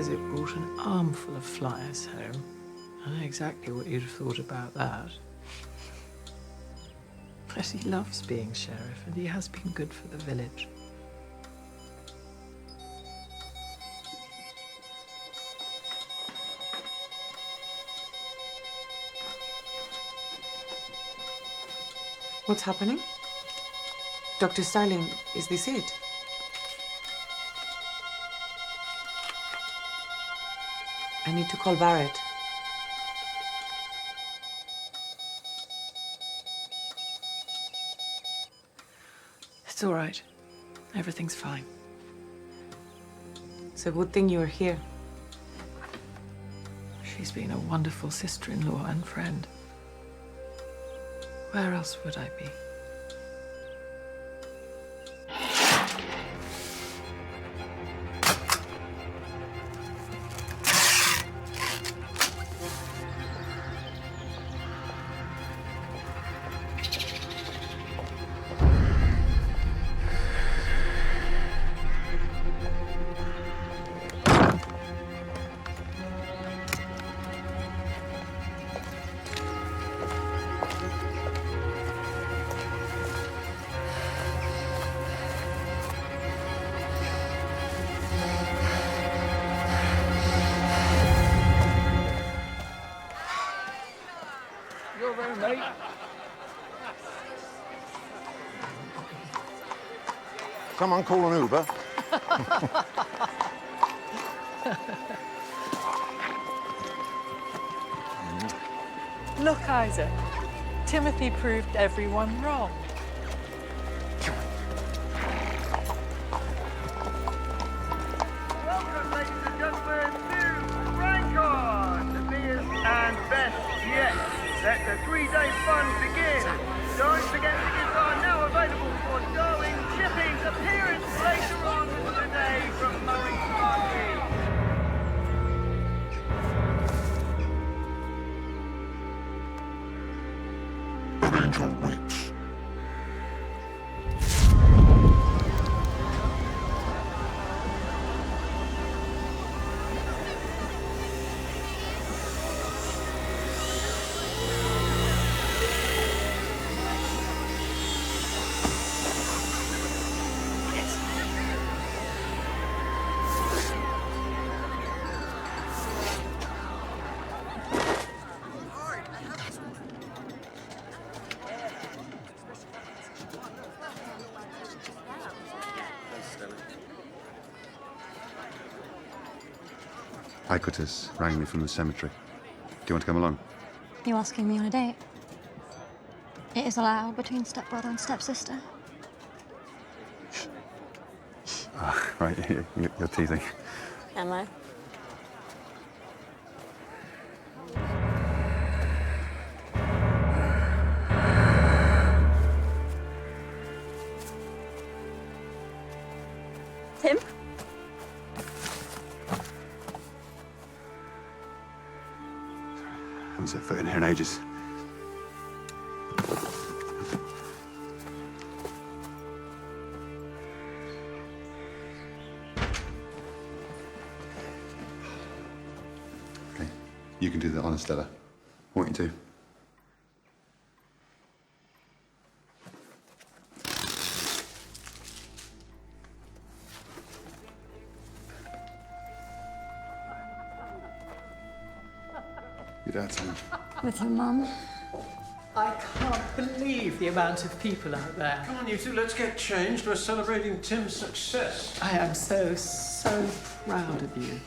visit brought an armful of flyers home. I know exactly what you'd have thought about that. But he loves being sheriff, and he has been good for the village. What's happening? Dr. Starling, is this it? I need to call Barrett. It's all right. Everything's fine. It's a good thing you're here. She's been a wonderful sister-in-law and friend. Where else would I be? Mate. Someone call an Uber. Look, Isaac. Timothy proved everyone wrong. Welcome, ladies and gentlemen, to Rancon, the biggest and best yet. Let the three-day fun begin. Don't forget tickets are now available for Darling Chipping's appearance later on today from Murray Party. An angel waits. Hycotus rang me from the cemetery. Do you want to come along? You asking me on a date? It is allowed between stepbrother and stepsister. Ah, right, you're teasing. Am I? Tim? Haven't set foot in here in ages. Okay, you can do the honor, Stella. I want you to. Your dad's home. With your mum. I can't believe the amount of people out there. Come on, you two, let's get changed. We're celebrating Tim's success. I am so, so proud of you.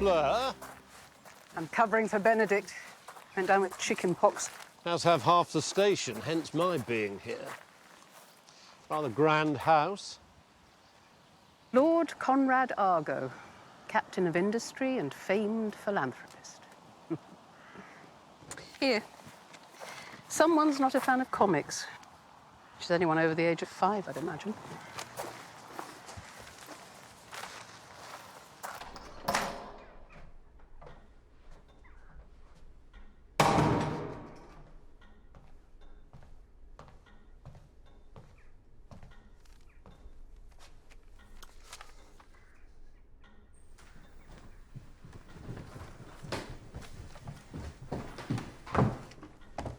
Fleur. I'm covering for Benedict. Went down with chicken pox. House have half the station, hence my being here. Rather grand house. Lord Conrad Argo, captain of industry and famed philanthropist. Here. Someone's not a fan of comics. Which is anyone over the age of 5, I'd imagine.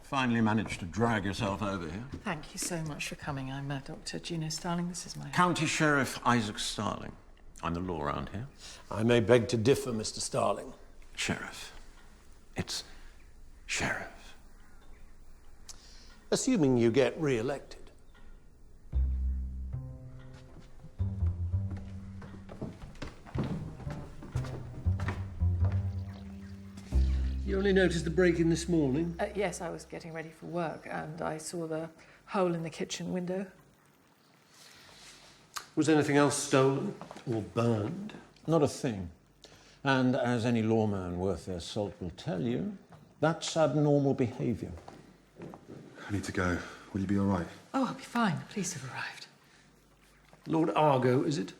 Finally managed to drag yourself over here. Thank you so much for coming. I'm Dr. Juno Starling. This is my... County Sheriff Isaac Starling. I'm the law around here. I may beg to differ, Mr. Starling. Sheriff. It's sheriff. Assuming you get re-elected. You only noticed the break-in this morning? Yes, I was getting ready for work and I saw the hole in the kitchen window. Was anything else stolen or burned? Not a thing. And as any lawman worth their salt will tell you, that's abnormal behaviour. I need to go. Will you be all right? Oh, I'll be fine. The police have arrived. Lord Argo, is it?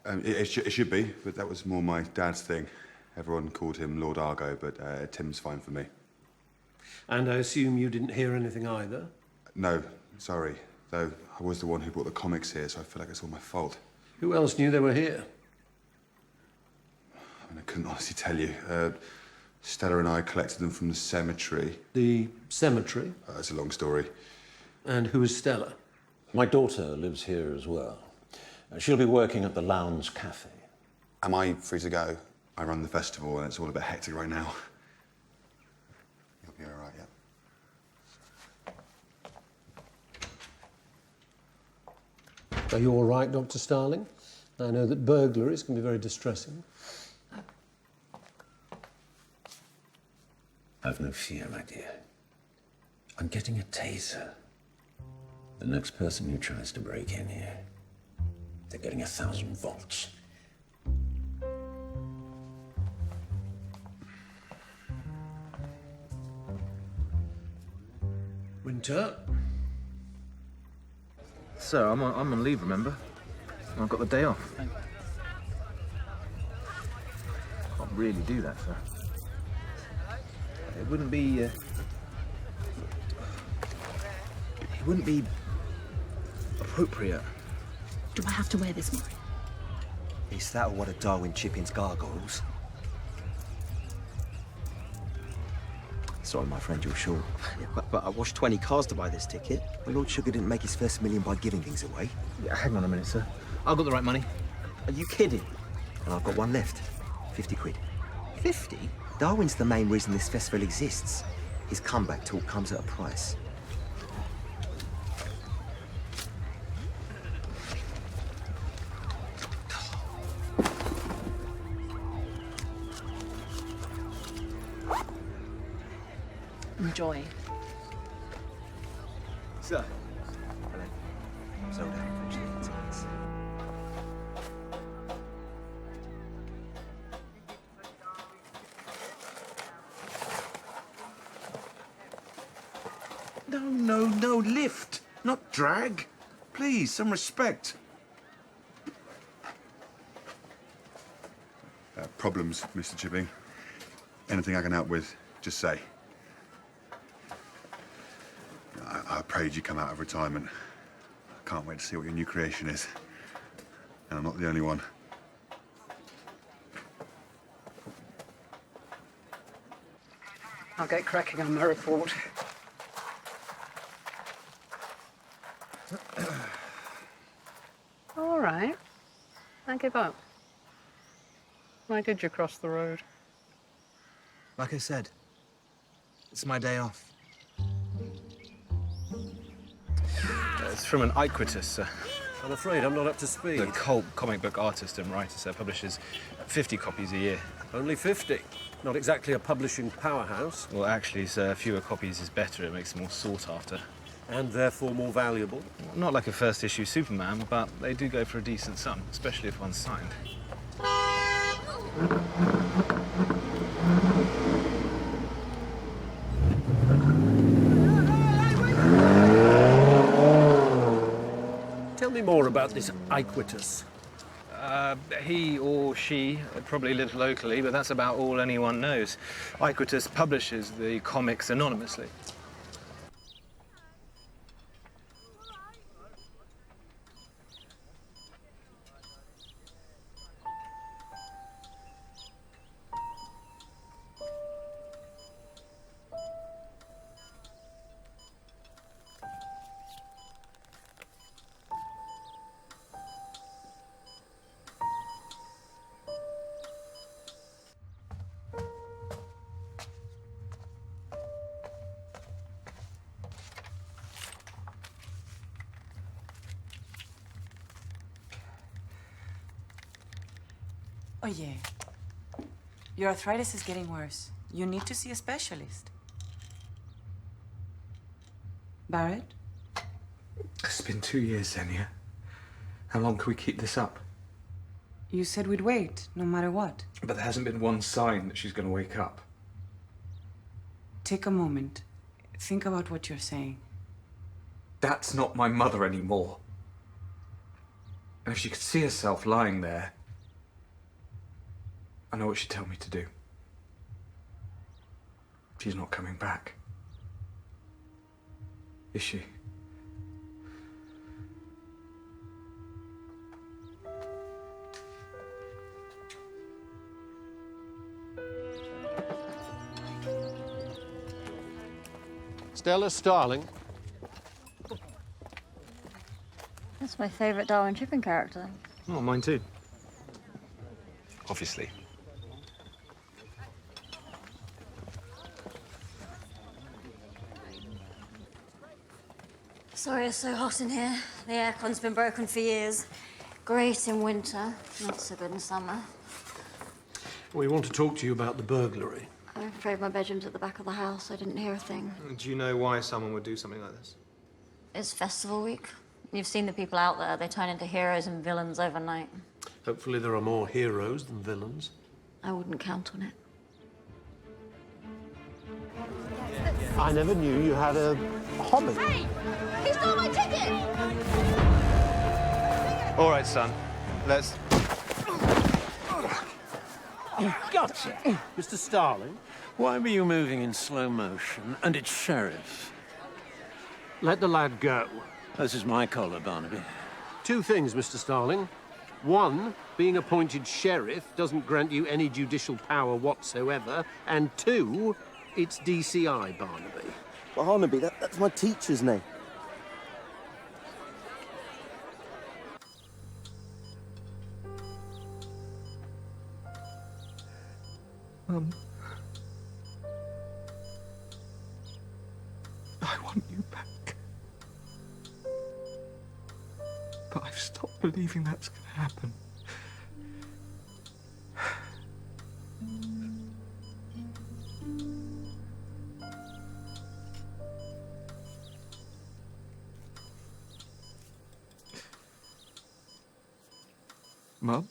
It should be, but that was more my dad's thing. Everyone called him Lord Argo, but Tim's fine for me. And I assume you didn't hear anything either? No, sorry. Though I was the one who brought the comics here, so I feel like it's all my fault. Who else knew they were here? I mean, I couldn't honestly tell you. Stella and I collected them from the cemetery. The cemetery? It's a long story. And who is Stella? My daughter lives here as well. She'll be working at the Lowndes Cafe. Am I free to go? I run the festival and it's all a bit hectic right now. You'll be all right, yeah? Are you all right, Dr. Starling? I know that burglaries can be very distressing. Have no fear, my dear. I'm getting a taser. The next person who tries to break in here, they're getting 1,000 volts. Winter? Sir, I'm on leave, remember? I've got the day off. Can't really do that, sir. It wouldn't be appropriate. Do I have to wear this, Murray? Is that or what a Darwin Chippin's gargoyles? Sorry, my friend, you're short. but I washed 20 cars to buy this ticket. My Lord Sugar didn't make his first million by giving things away. Yeah, hang on a minute, sir. I've got the right money. Are you kidding? And I've got one left. 50 quid. 50? Darwin's the main reason this festival exists. His comeback talk comes at a price. Enjoy. Sir. Hello. Slow down, finish the tickets. No, lift, not drag. Please, some respect. Problems, Mr. Chipping? Anything I can help with, just say. I prayed you'd come out of retirement. I can't wait to see what your new creation is. And I'm not the only one. I'll get cracking on my report. All right. I give up. Why did you cross the road? Like I said, it's my day off. It's from an icquitus, sir. I'm afraid I'm not up to speed. The cult comic book artist and writer, sir, publishes 50 copies a year. Only 50. Not exactly a publishing powerhouse. Well, actually, sir, fewer copies is better. It makes them more sought after. And therefore more valuable? Not like a first-issue Superman, but they do go for a decent sum, especially if one's signed. Tell me more about this Iquitus. He or she probably lives locally, but that's about all anyone knows. Iquitus publishes the comics anonymously. Oh, yeah. Your arthritis is getting worse. You need to see a specialist. Barrett? It's been 2 years, Xenia. How long can we keep this up? You said we'd wait, no matter what. But there hasn't been one sign that she's going to wake up. Take a moment. Think about what you're saying. That's not my mother anymore. And if she could see herself lying there, I know what she'd tell me to do. She's not coming back. Is she? Stella Starling. That's my favourite Darwin Chipping character. Oh, mine too. Obviously. Sorry it's so hot in here. The aircon's been broken for years. Great in winter, not so good in summer. We want to talk to you about the burglary. I'm afraid my bedroom's at the back of the house. I didn't hear a thing. Do you know why someone would do something like this? It's festival week. You've seen the people out there. They turn into heroes and villains overnight. Hopefully there are more heroes than villains. I wouldn't count on it. I never knew you had a hobby. Hey! He stole my ticket! All right, son. Let's... Gotcha. Mr. Starling, why were you moving in slow motion? And it's Sheriff. Let the lad go. This is my collar, Barnaby. Two things, Mr. Starling. One, being appointed sheriff doesn't grant you any judicial power whatsoever. And two, it's DCI, Barnaby. Barnaby, that's my teacher's name. Mum. I want you back. But I've stopped believing that's going to happen. Mum?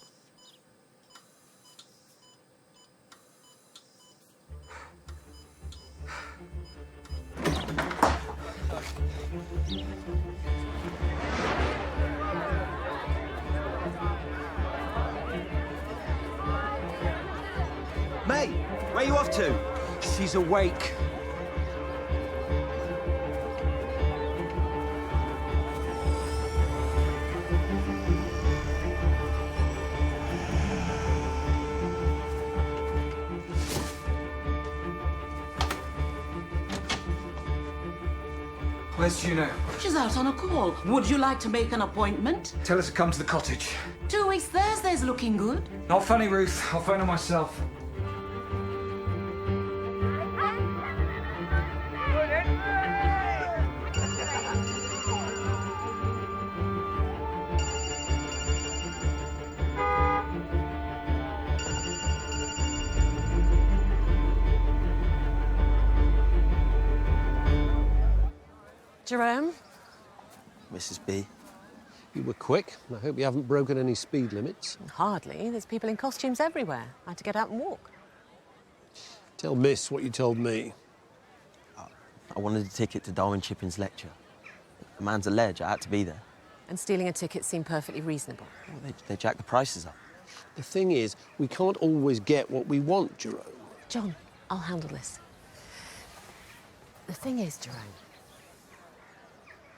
May, where are you off to? She's awake. Where's Juno? She's out on a call. Would you like to make an appointment? Tell her to come to the cottage. 2 weeks Thursday's looking good. Not funny, Ruth. I'll phone her myself. Jerome? Mrs. B. You were quick. I hope you haven't broken any speed limits. Hardly. There's people in costumes everywhere. I had to get out and walk. Tell Miss what you told me. I wanted a ticket to Darwin Chippin's lecture. The man's a ledge. I had to be there. And stealing a ticket seemed perfectly reasonable. Well, they jacked the prices up. The thing is, we can't always get what we want, Jerome. John, I'll handle this. The thing is, Jerome,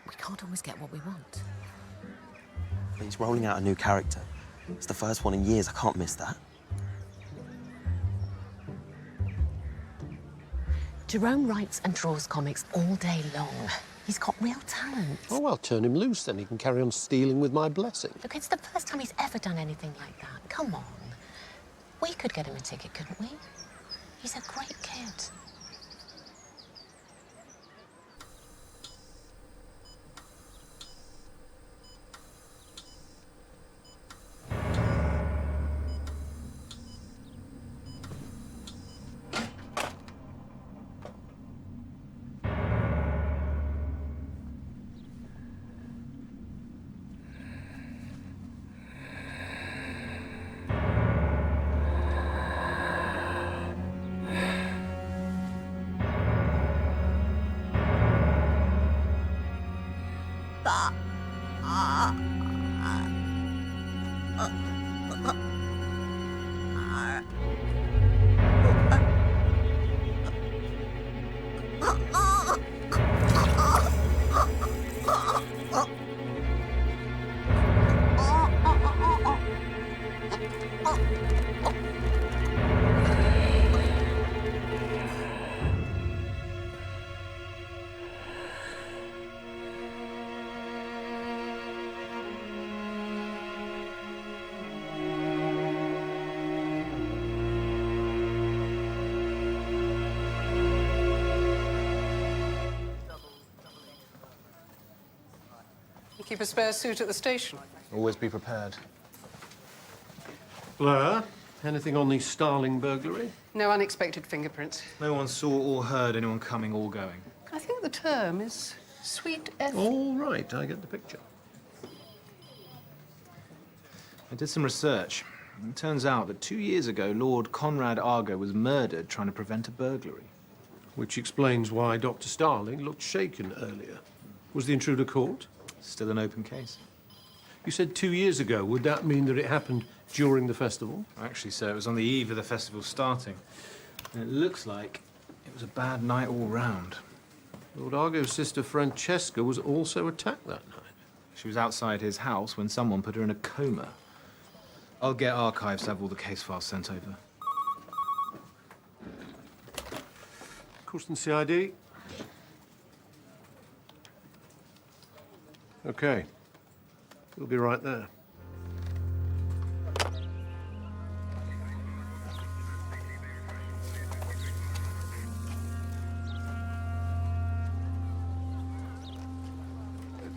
we can't always get what we want. But he's rolling out a new character. It's the first one in years. I can't miss that. Jerome writes and draws comics all day long. He's got real talent. Oh, well, turn him loose, then he can carry on stealing with my blessing. Look, it's the first time he's ever done anything like that. Come on. We could get him a ticket, couldn't we? He's a great kid. Keep a spare suit at the station. Always be prepared. Fleur, anything on the Starling burglary? No unexpected fingerprints. No one saw or heard anyone coming or going. I think the term is sweet All right, I get the picture. I did some research. It turns out that 2 years ago, Lord Conrad Argo was murdered trying to prevent a burglary. Which explains why Dr. Starling looked shaken earlier. Was the intruder caught? Still an open case. You said 2 years ago. Would that mean that it happened during the festival? Actually, sir, it was on the eve of the festival starting. And it looks like it was a bad night all round. Lord Argo's sister Francesca was also attacked that night. She was outside his house when someone put her in a coma. I'll get archives to have all the case files sent over. Course and CID. Okay. We'll be right there.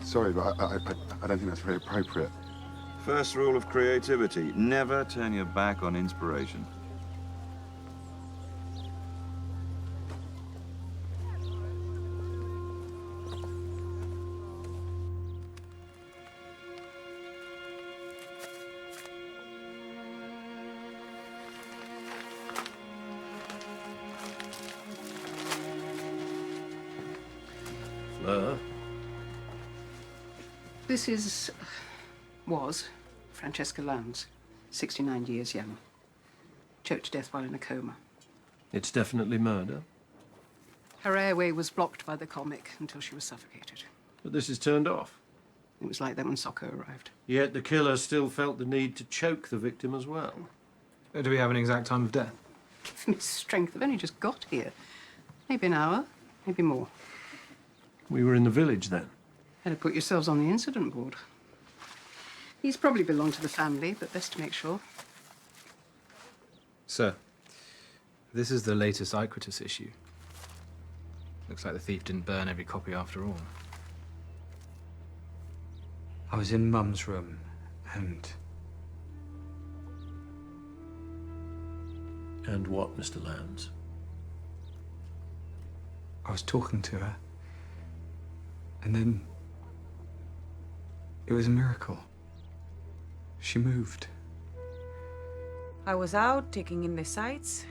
Sorry, but I don't think that's very appropriate. First rule of creativity, never turn your back on inspiration. Fleur? This was Francesca Lowndes, 69 years young. Choked to death while in a coma. It's definitely murder. Her airway was blocked by the comic until she was suffocated. But this is turned off. It was like that when Socko arrived. Yet the killer still felt the need to choke the victim as well. Do we have an exact time of death? Give him his strength. They've only just got here. Maybe an hour, maybe more. We were in the village then. Better put yourselves on the incident board. He's probably belonged to the family, but best to make sure. Sir, this is the latest Icritus issue. Looks like the thief didn't burn every copy after all. I was in Mum's room, and... And what, Mr. Lowndes? I was talking to her. And then it was a miracle. She moved. I was out taking in the sights.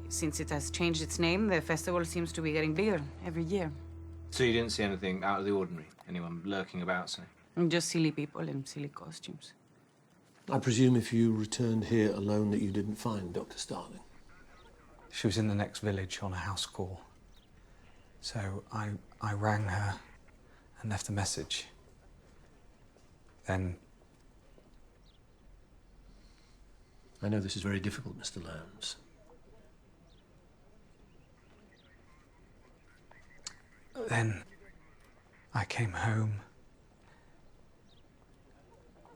Since it has changed its name, the festival seems to be getting bigger every year. So you didn't see anything out of the ordinary? Anyone lurking about, say? Just silly people in silly costumes. I presume if you returned here alone that you didn't find Dr. Starling? She was in the next village on a house call. So I rang her and left a message. Then... I know this is very difficult, Mr. Lowndes. Then I came home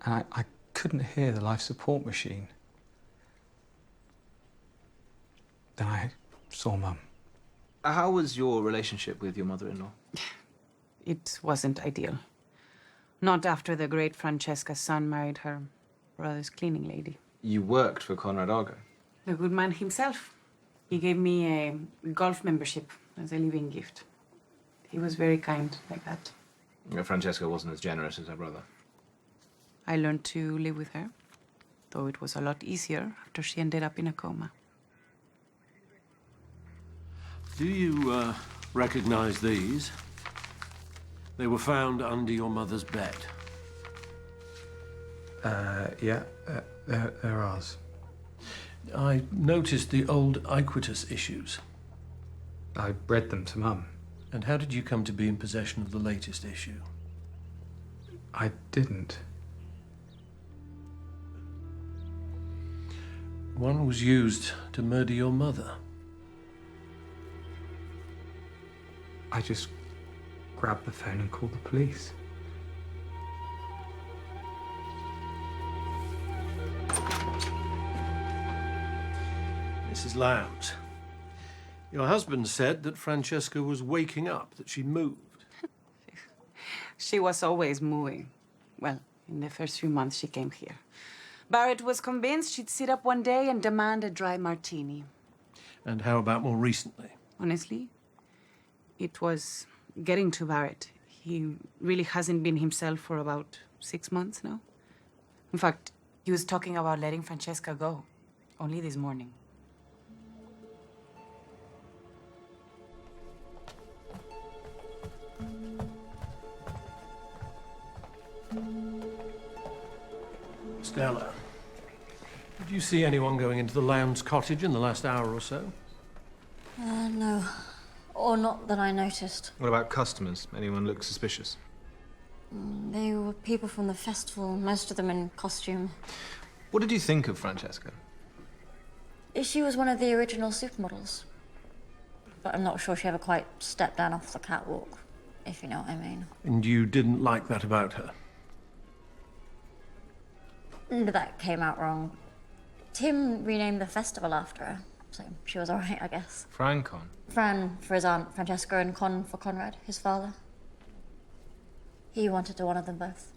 and I couldn't hear the life support machine. Then I saw Mum. How was your relationship with your mother-in-law? It wasn't ideal. Not after the great Francesca's son married her brother's cleaning lady. You worked for Conrad Argo? The good man himself. He gave me a golf membership as a living gift. He was very kind like that. Francesca wasn't as generous as her brother. I learned to live with her, though it was a lot easier after she ended up in a coma. Do you recognize these? They were found under your mother's bed. Yeah, they're ours. I noticed the old Iquitas issues. I bred them to Mum. And how did you come to be in possession of the latest issue? I didn't. One was used to murder your mother. I just grabbed the phone and called the police. Mrs. Lowndes, your husband said that Francesca was waking up, that she moved. She was always moving. Well, in the first few months she came here. Barrett was convinced she'd sit up one day and demand a dry martini. And how about more recently? Honestly, it was getting to Barrett. He really hasn't been himself for about 6 months now. In fact, he was talking about letting Francesca go, only this morning. Stella, did you see anyone going into the Lowndes cottage in the last hour or so? No. Or not that I noticed. What about customers? Anyone look suspicious? They were people from the festival, most of them in costume. What did you think of Francesca? She was one of the original supermodels. But I'm not sure she ever quite stepped down off the catwalk, if you know what I mean. And you didn't like that about her? That came out wrong. Tim renamed the festival after her, so she was all right, I guess. Francon? Fran for his aunt Francesca and Con for Conrad, his father. He wanted to honour them both.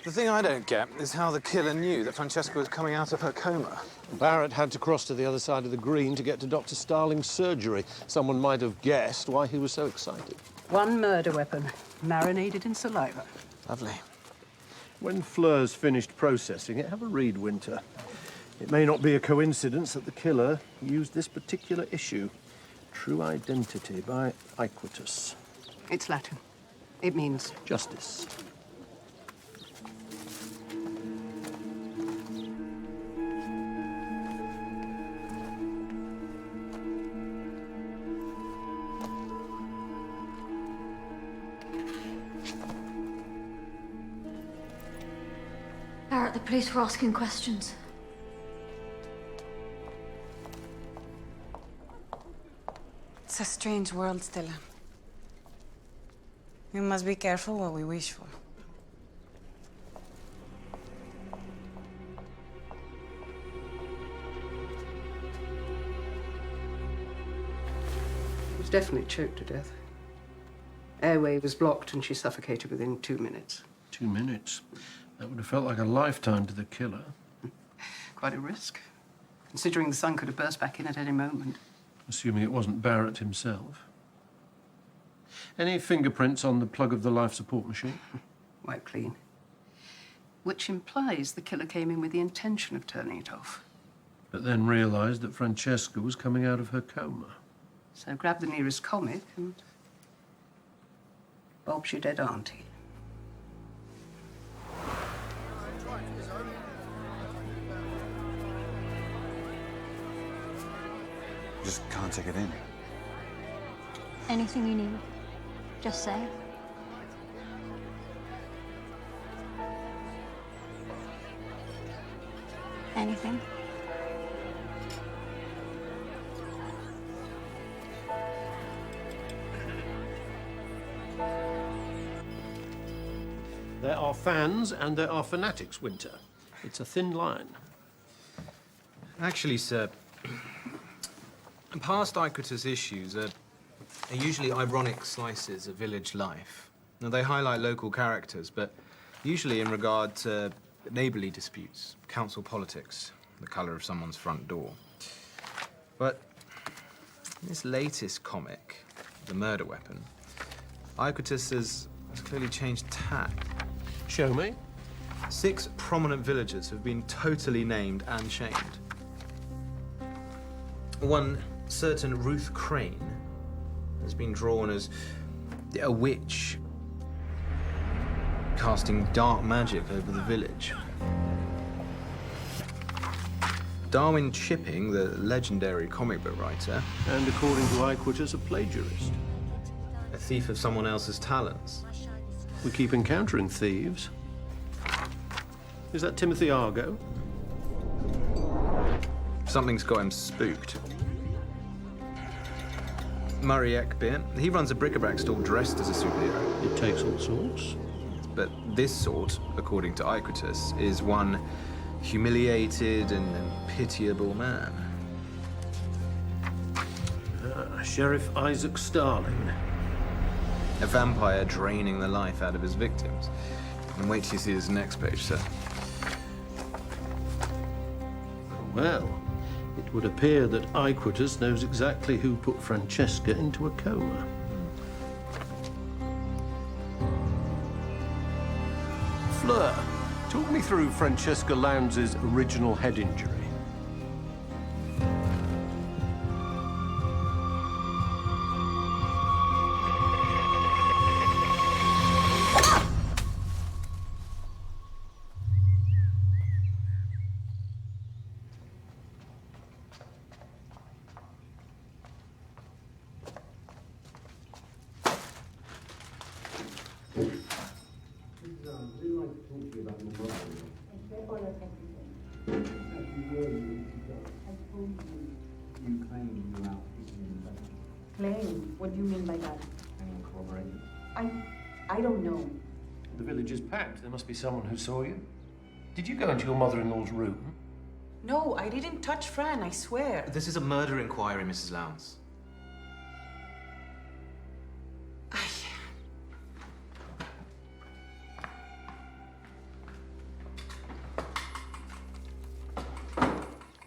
The thing I don't get is how the killer knew that Francesca was coming out of her coma. Barrett had to cross to the other side of the green to get to Dr. Starling's surgery. Someone might have guessed why he was so excited. One murder weapon, marinated in saliva. Lovely. When Fleur's finished processing it, have a read, Winter. It may not be a coincidence that the killer used this particular issue. True Identity by Iquitas. It's Latin. It means... justice. Barrett, the police were asking questions. It's a strange world, Stella. We must be careful what we wish for. She was definitely choked to death. Airway was blocked and she suffocated within 2 minutes. 2 minutes? That would have felt like a lifetime to the killer. Quite a risk, considering the sun could have burst back in at any moment. Assuming it wasn't Barrett himself. Any fingerprints on the plug of the life support machine? Wiped clean. Which implies the killer came in with the intention of turning it off. But then realised that Francesca was coming out of her coma. So grab the nearest comic and Bob's your dead auntie. Just can't take it in. Anything you need, just say. Anything. There are fans and there are fanatics, Winter. It's a thin line. Actually, sir, past Iquitas issues are usually ironic slices of village life. Now, they highlight local characters, but usually in regard to neighbourly disputes, council politics, the colour of someone's front door. But in this latest comic, The Murder Weapon, Iquitas has clearly changed tack. Show me. 6 prominent villagers have been totally named and shamed. One certain Ruth Crane has been drawn as a witch casting dark magic over the village. Darwin Chipping, the legendary comic book writer, And according to Iquitas, a plagiarist. a thief of someone else's talents. We keep encountering thieves. Is that Timothy Argo? Something's got him spooked. Murray Eckbeer, he runs a bric-a-brac store dressed as a superhero. It takes all sorts. But this sort, according to Iquitas, is one humiliated and pitiable man. Sheriff Isaac Starling. A vampire draining the life out of his victims. And wait till you see this next page, sir. Well, it would appear that Iquitas knows exactly who put Francesca into a coma. Fleur, talk me through Francesca Lowndes' original head injury. Claim? What do you mean by that? I don't know. The village is packed. There must be someone who saw you. Did you go into your mother-in-law's room? No, I didn't touch Fran, I swear. This is a murder inquiry, Mrs. Lowndes.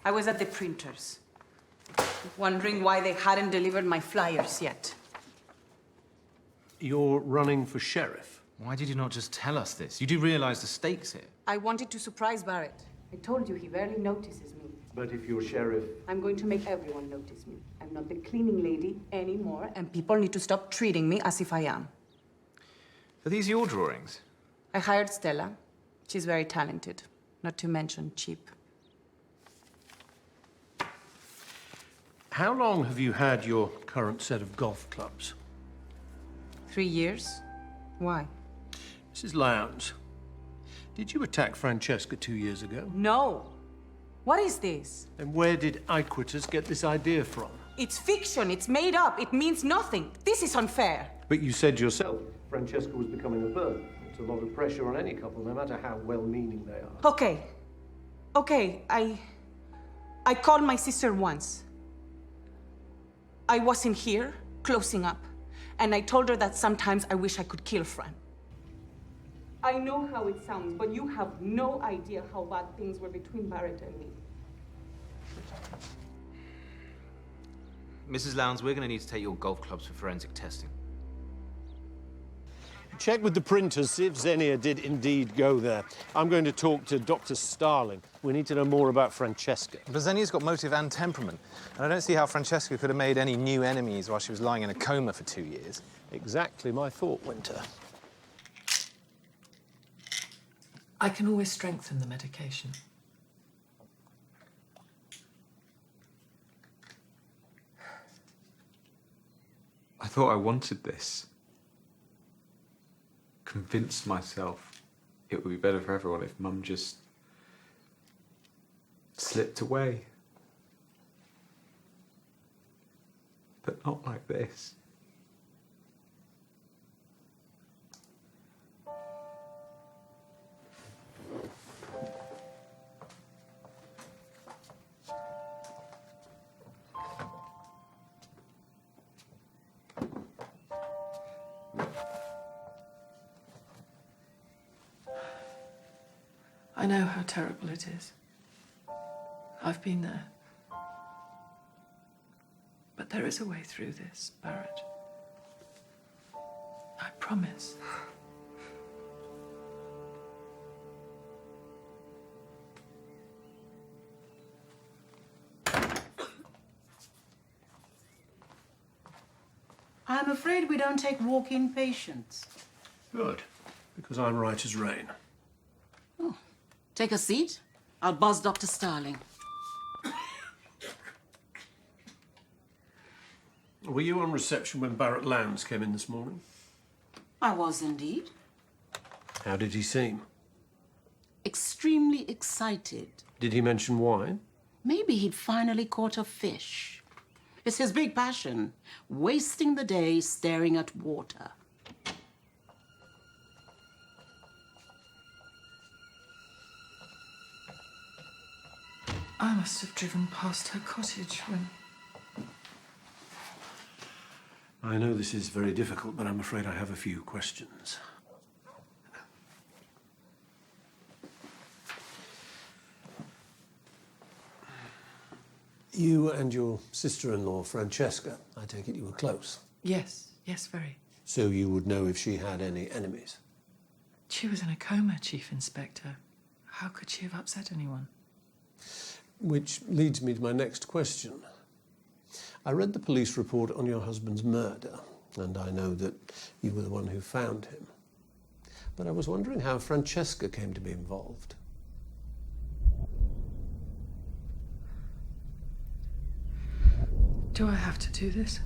I was at the printers, wondering why they hadn't delivered my flyers yet. You're running for sheriff. Why did you not just tell us this? You do realize the stakes here. I wanted to surprise Barrett. I told you he barely notices me. But if you're sheriff... I'm going to make everyone notice me. I'm not the cleaning lady anymore, and people need to stop treating me as if I am. Are these your drawings? I hired Stella. She's very talented, not to mention cheap. How long have you had your current set of golf clubs? 3 years. Why? Mrs. Lowndes, did you attack Francesca 2 years ago? No. What is this? Then where did Iquitas get this idea from? It's fiction. It's made up. It means nothing. This is unfair. But you said yourself, Francesca was becoming a burden. It's a lot of pressure on any couple, no matter how well-meaning they are. Okay. Okay, I called my sister once. I wasn't here, closing up, and I told her that sometimes I wish I could kill Fran. I know how it sounds, but you have no idea how bad things were between Barrett and me. Mrs. Lowndes, we're going to need to take your golf clubs for forensic testing. Check with the printers, see if Xenia did indeed go there. I'm going to talk to Dr. Starling. We need to know more about Francesca. But Xenia's got motive and temperament, and I don't see how Francesca could have made any new enemies while she was lying in a coma for 2 years. Exactly my thought, Winter. I can always strengthen the medication. I thought I wanted this. Convinced myself it would be better for everyone if Mum just slipped away. But not like this. I know how terrible it is. I've been there. But there is a way through this, Barrett. I promise. I'm afraid we don't take walk-in patients. Good, because I'm right as rain. Take a seat. I'll buzz Dr. Starling. Were you on reception when Barrett Lowndes came in this morning? I was indeed. How did he seem? Extremely excited. Did he mention wine? Maybe he'd finally caught a fish. It's his big passion, wasting the day staring at water. I must have driven past her cottage when... I know this is very difficult, but I'm afraid I have a few questions. You and your sister-in-law, Francesca, I take it you were close. Yes, very. So you would know if she had any enemies? She was in a coma, Chief Inspector. How could she have upset anyone? Which leads me to my next question. I read the police report on your husband's murder, and I know that you were the one who found him. But I was wondering how Francesca came to be involved. Do I have to do this?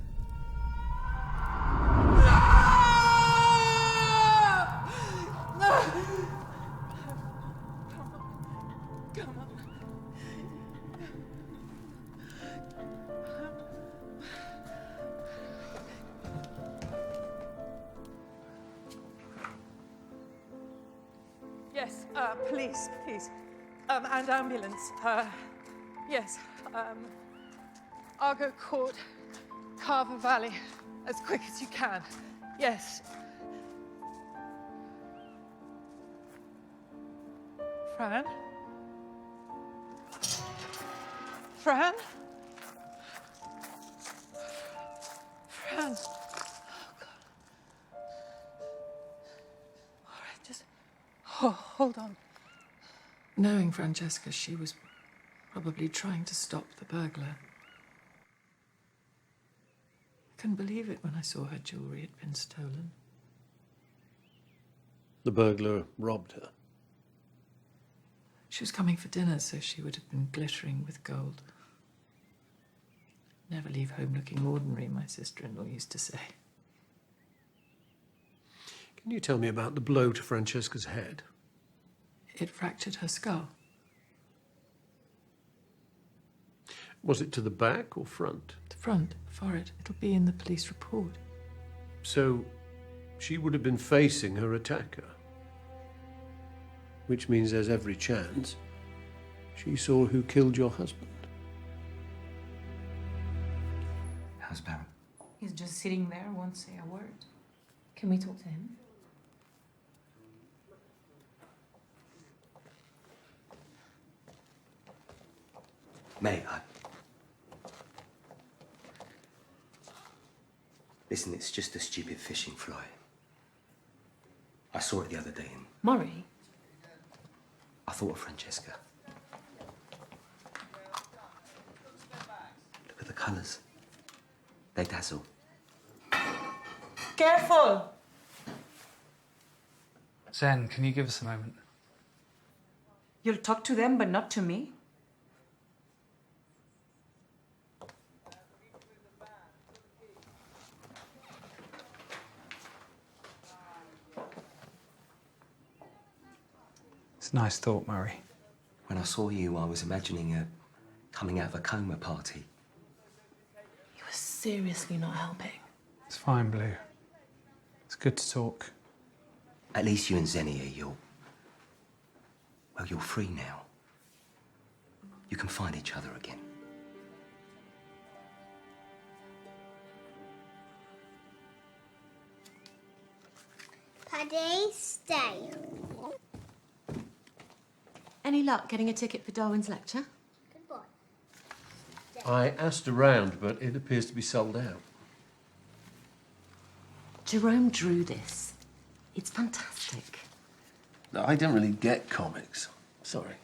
Yes, police, please. And ambulance. Yes. Argo Court, Carver Valley, as quick as you can. Yes. Fran? Fran? Fran? Oh, God. All right, just... Oh, hold on. Knowing Francesca, she was probably trying to stop the burglar. I couldn't believe it when I saw her jewellery had been stolen. The burglar robbed her? She was coming for dinner, so she would have been glittering with gold. Never leave home looking ordinary, my sister-in-law used to say. Can you tell me about the blow to Francesca's head? It fractured her skull. Was it to the back or front? The front, forehead. It'll be in the police report. So she would have been facing her attacker. Which means there's every chance she saw who killed your husband. How's Barrett? He's just sitting there, won't say a word. Can we talk to him? Mate, Listen, it's just a stupid fishing fly. I saw it the other day and Murray? I thought of Francesca. Look at the colours. They dazzle. Careful! Zen, can you give us a moment? You'll talk to them, but not to me? It's a nice thought, Murray. When I saw you, I was imagining a coming out of a coma party. You were seriously not helping. It's fine, Blue. It's good to talk. At least you and Zenny are well, you're free now. You can find each other again. Paddy, stay. Any luck getting a ticket for Darwin's lecture? Good boy. I asked around, but it appears to be sold out. Jerome drew this. It's fantastic. No, I don't really get comics. Sorry.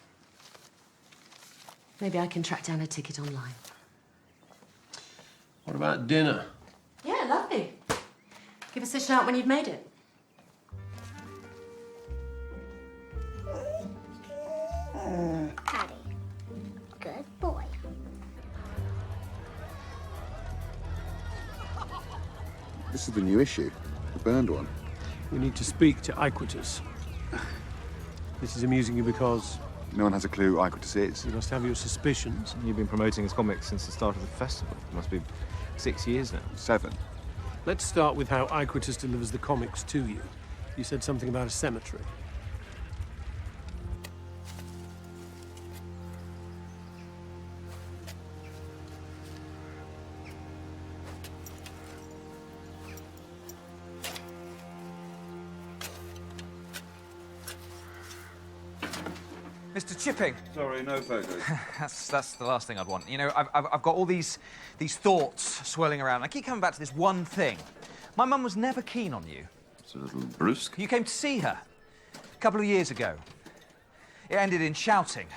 Maybe I can track down a ticket online. What about dinner? Yeah, lovely. Give us a shout when you've made it. Paddy, good boy. This is the new issue, the burned one. We need to speak to Iquitus. This is amusing you because... No one has a clue who Iquitus is. You must have your suspicions. You've been promoting his comics since the start of the festival. It must be 6 years now. 7. Let's start with how Iquitus delivers the comics to you. You said something about a cemetery. Mr. Chipping. Sorry, no photos. That's the last thing I'd want. You know, I've got all these thoughts swirling around. I keep coming back to this one thing. My mum was never keen on you. It's a little brusque. You came to see her a couple of years ago. It ended in shouting.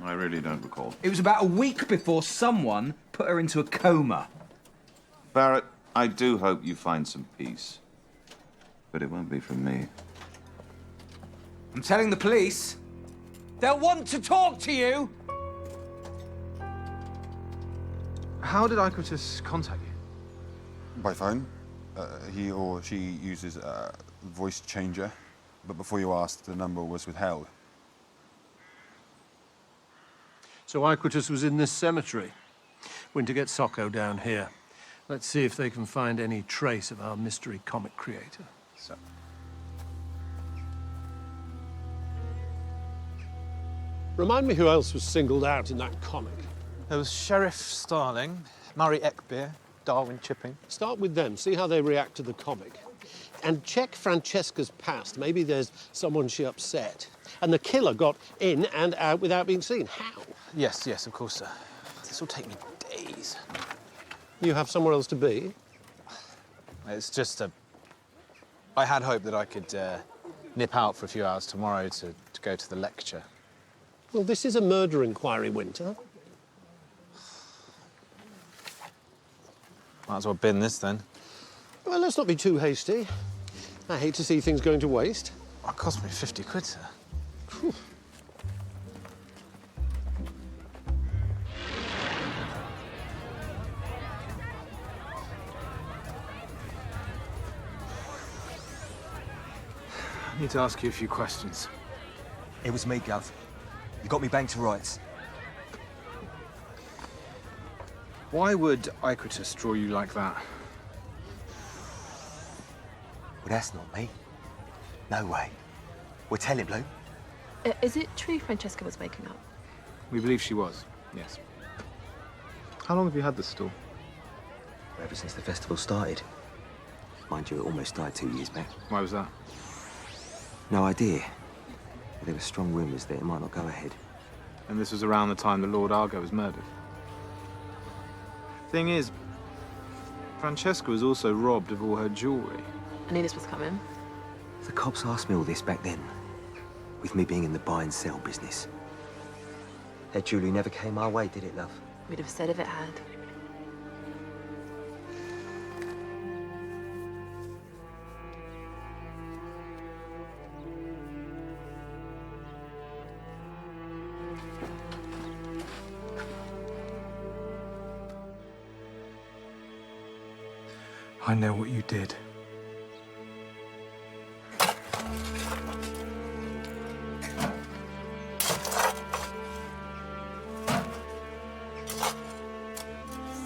I really don't recall. It was about a week before someone put her into a coma. Barrett, I do hope you find some peace. But it won't be from me. I'm telling the police. They'll want to talk to you! How did Iquitus contact you? By phone. He or she uses a voice changer, but before you asked, the number was withheld. So Iquitus was in this cemetery. Went to get Socko down here. Let's see if they can find any trace of our mystery comic creator. So. Remind me who else was singled out in that comic. There was Sheriff Starling, Murray Eckbeer, Darwin Chipping. Start with them, see how they react to the comic. And check Francesca's past. Maybe there's someone she upset. And the killer got in and out without being seen. How? Yes, of course, sir. This will take me days. You have somewhere else to be? It's just I had hoped that I could nip out for a few hours tomorrow to go to the lecture. Well, this is a murder inquiry, Winter. Might as well bin this, then. Well, let's not be too hasty. I hate to see things going to waste. It cost me 50 quid, sir. Whew. I need to ask you a few questions. It was me, Gov. You got me banged to rights. Why would Iquitus draw you like that? Well, that's not me. No way. We'll tell him, Blue. Is it true Francesca was waking up? We believe she was, yes. How long have you had this stall? Ever since the festival started. Mind you, it almost died 2 years back. Why was that? No idea. But there were strong rumours that it might not go ahead. And this was around the time the Lord Argo was murdered. Thing is, Francesca was also robbed of all her jewellery. I knew this was coming. The cops asked me all this back then, with me being in the buy and sell business. That jewellery never came our way, did it, love? We'd have said if it had. I know what you did.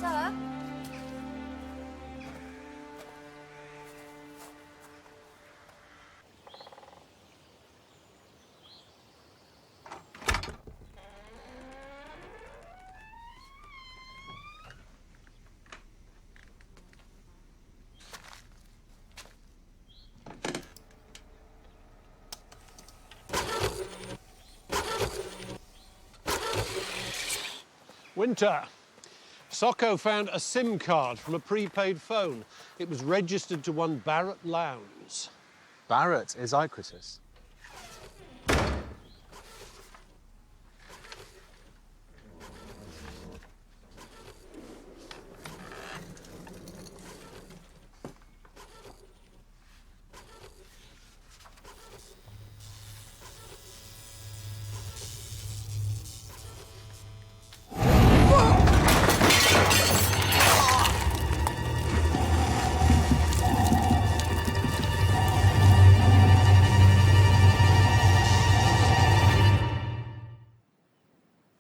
Sir? Winter. Socko found a SIM card from a prepaid phone. It was registered to one Barrett Lowndes. Barrett is Iquitus.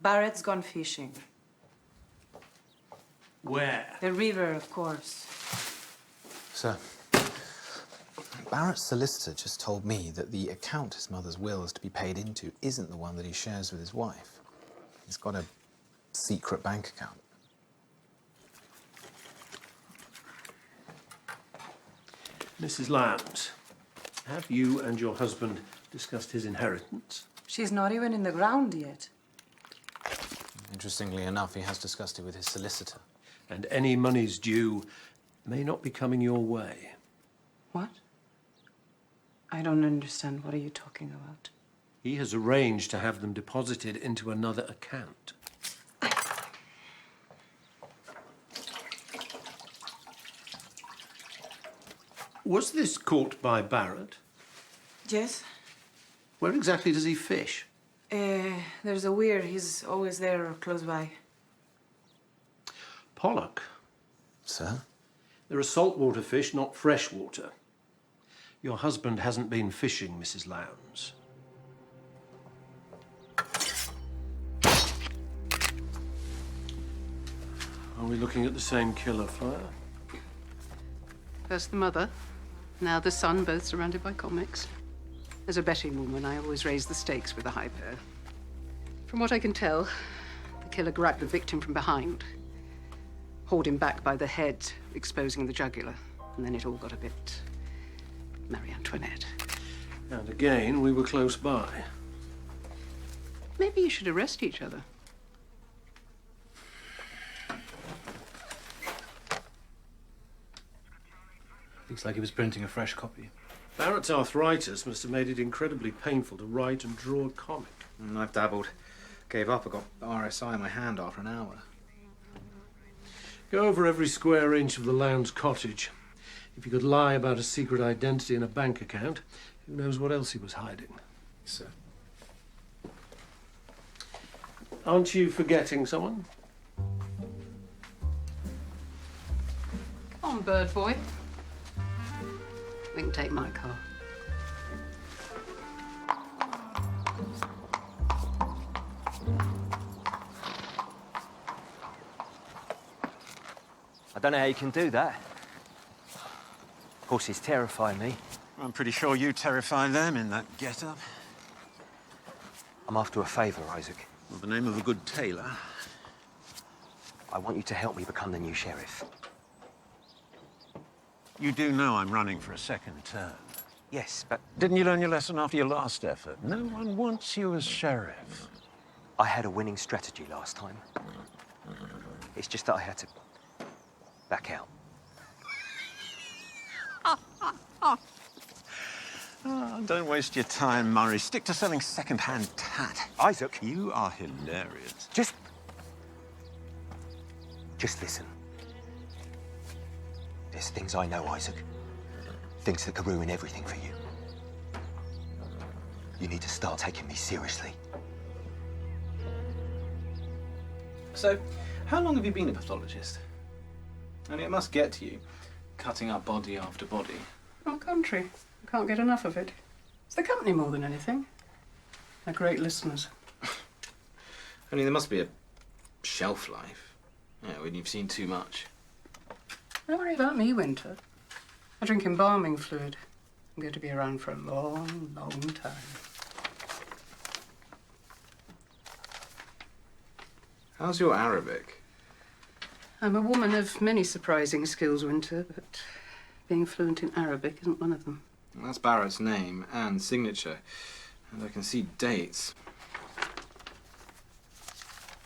Barrett's gone fishing. Where? The river, of course. Sir, Barrett's solicitor just told me that the account his mother's will is to be paid into isn't the one that he shares with his wife. He's got a secret bank account. Mrs. Lowndes, have you and your husband discussed his inheritance? She's not even in the ground yet. Interestingly enough, he has discussed it with his solicitor. And any monies due may not be coming your way. What? I don't understand. What are you talking about? He has arranged to have them deposited into another account. Was this caught by Barrett? Yes. Where exactly does he fish? There's a weir. He's always there or close by. Pollock. Sir? There are saltwater fish, not freshwater. Your husband hasn't been fishing, Mrs. Lowndes. Are we looking at the same killer, Fleur? First the mother, now the son, both surrounded by comics. As a betting woman, I always raise the stakes with a high pair. From what I can tell, the killer grabbed the victim from behind, hauled him back by the head, exposing the jugular, and then it all got a bit Marie Antoinette. And again, we were close by. Maybe you should arrest each other. Looks like he was printing a fresh copy. Barrett's arthritis must have made it incredibly painful to write and draw a comic. I've dabbled. Gave up. I got RSI in my hand after an hour. Go over every square inch of the Lowndes cottage. If he could lie about a secret identity and a bank account, who knows what else he was hiding. Sir. Aren't you forgetting someone? Come on, bird boy. We can take my car. I don't know how you can do that. Horses terrify me. I'm pretty sure you terrify them in that get-up. I'm after a favour, Isaac. Well, the name of a good tailor. I want you to help me become the new sheriff. You do know I'm running for a second term. Yes, but... Didn't you learn your lesson after your last effort? No one wants you as sheriff. I had a winning strategy last time. It's just that I had to back out. Oh, Oh, don't waste your time, Murray. Stick to selling second-hand tat. Isaac. You are hilarious. Just listen. There's things I know, Isaac. Things that could ruin everything for you. You need to start taking me seriously. So, how long have you been a pathologist? I mean, it must get to you, cutting up body after body. Oh, country. I can't get enough of it. It's the company more than anything. They're great listeners. I mean, there must be a shelf life, when you've seen too much. Don't worry about me, Winter. I drink embalming fluid. I'm going to be around for a long, long time. How's your Arabic? I'm a woman of many surprising skills, Winter, but being fluent in Arabic isn't one of them. Well, that's Barrett's name and signature, and I can see dates.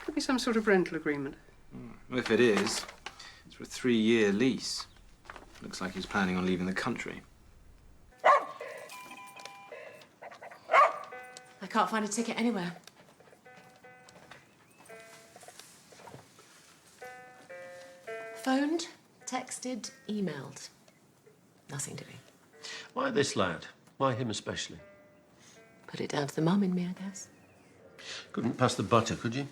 Could be some sort of rental agreement. Well, if it is, it's for a 3-year lease. Looks like he's planning on leaving the country. I can't find a ticket anywhere. Phoned, texted, emailed. Nothing doing. Why this lad? Why him especially? Put it down to the mum in me, I guess. Couldn't pass the butter, could you?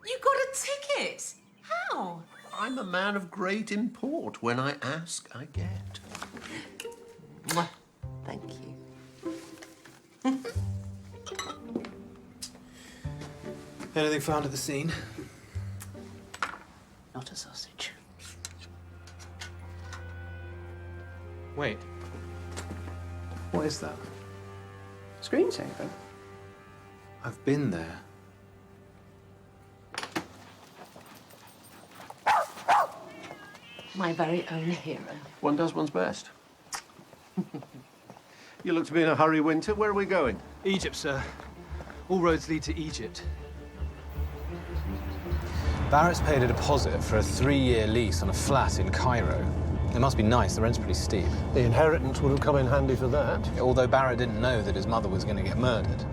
You got a ticket? How? I'm a man of great import. When I ask, I get. Mwah. Thank you. Anything found at the scene? Not a sausage. Wait. What is that? Screensaver? I've been there. My very own hero. One does one's best. You look to be in a hurry, Winter. Where are we going? Egypt, sir. All roads lead to Egypt. Barrett's paid a deposit for a 3-year lease on a flat in Cairo. It must be nice, the rent's pretty steep. The inheritance would have come in handy for that. Although Barrett didn't know that his mother was going to get murdered.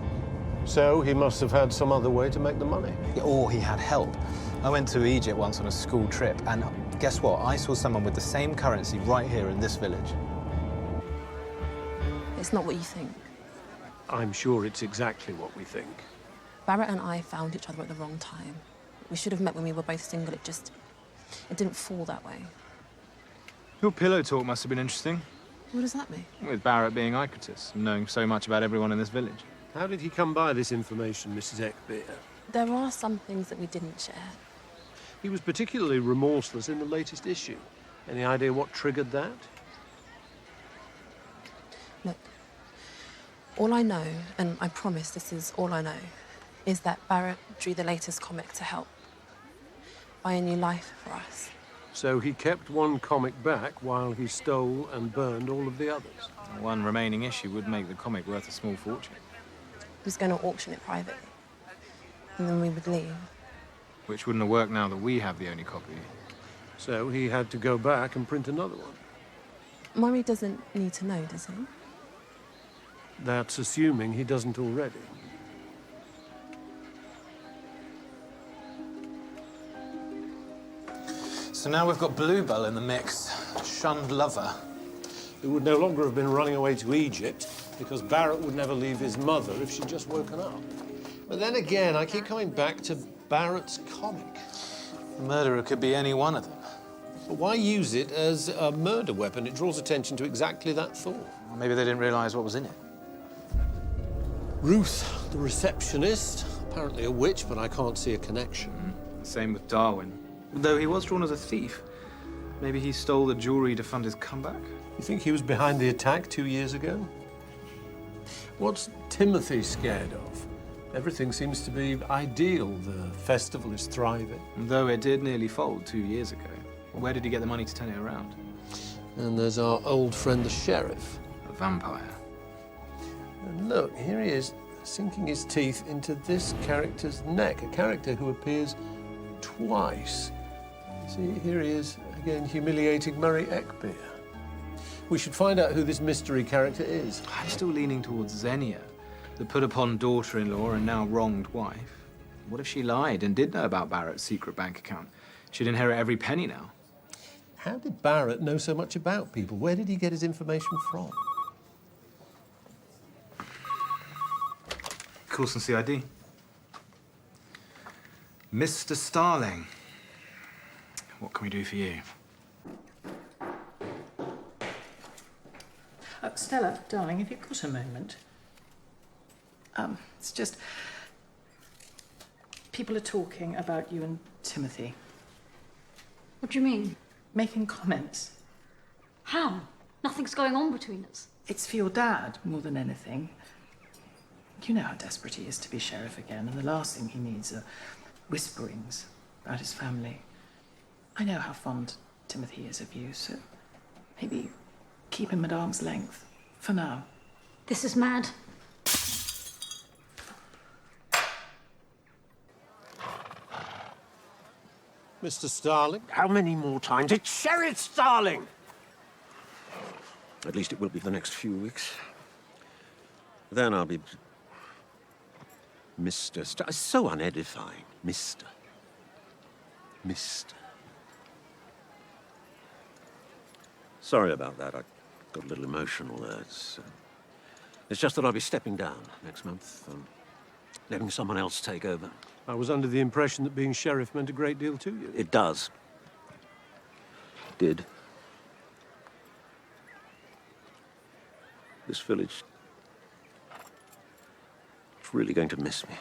So he must have had some other way to make the money. Or he had help. I went to Egypt once on a school trip, and guess what? I saw someone with the same currency right here in this village. It's not what you think. I'm sure it's exactly what we think. Barrett and I found each other at the wrong time. We should have met when we were both single. It didn't fall that way. Your pillow talk must have been interesting. What does that mean? With Barrett being Icatus and knowing so much about everyone in this village. How did he come by this information, Mrs. Eckbeer? There are some things that we didn't share. He was particularly remorseless in the latest issue. Any idea what triggered that? Look, all I know, and I promise this is all I know, is that Barrett drew the latest comic to help buy a new life for us. So he kept one comic back while he stole and burned all of the others. One remaining issue would make the comic worth a small fortune. He was going to auction it privately, and then we would leave. Which wouldn't have worked now that we have the only copy. So he had to go back and print another one. Murray doesn't need to know, does he? That's assuming he doesn't already. So now we've got Bluebell in the mix, shunned lover. Who would no longer have been running away to Egypt because Barrett would never leave his mother if she'd just woken up. But then again, I keep coming back to Barrett's comic. The murderer could be any one of them. But why use it as a murder weapon? It draws attention to exactly that thought. Well, maybe they didn't realise what was in it. Ruth, the receptionist, apparently a witch, but I can't see a connection. Same with Darwin. Though he was drawn as a thief. Maybe he stole the jewellery to fund his comeback? You think he was behind the attack 2 years ago? What's Timothy scared of? Everything seems to be ideal. The festival is thriving. Though it did nearly fold 2 years ago. Where did he get the money to turn it around? And there's our old friend, the sheriff. A vampire. And look, here he is, sinking his teeth into this character's neck, a character who appears twice. See, here he is, again humiliating Murray Eckbeer. We should find out who this mystery character is. I'm still leaning towards Xenia, the put-upon daughter-in-law and now wronged wife. What if she lied and did know about Barrett's secret bank account? She'd inherit every penny now. How did Barrett know so much about people? Where did he get his information from? Coulson CID. Mr. Starling, what can we do for you? Stella, darling, have you got a moment? It's just... people are talking about you and Timothy. What do you mean? Making comments. How? Nothing's going on between us. It's for your dad, more than anything. You know how desperate he is to be sheriff again, and the last thing he needs are whisperings about his family. I know how fond Timothy is of you, so maybe keep him at arm's length, for now. This is mad. Mr. Starling? How many more times? It's Sheriff Starling! At least it will be for the next few weeks. Then I'll be... Mr. So unedifying. Mr. Sorry about that. I got a little emotional there. It's just that I'll be stepping down next month and letting someone else take over. I was under the impression that being sheriff meant a great deal to you. It does. Did. This village... it's really going to miss me.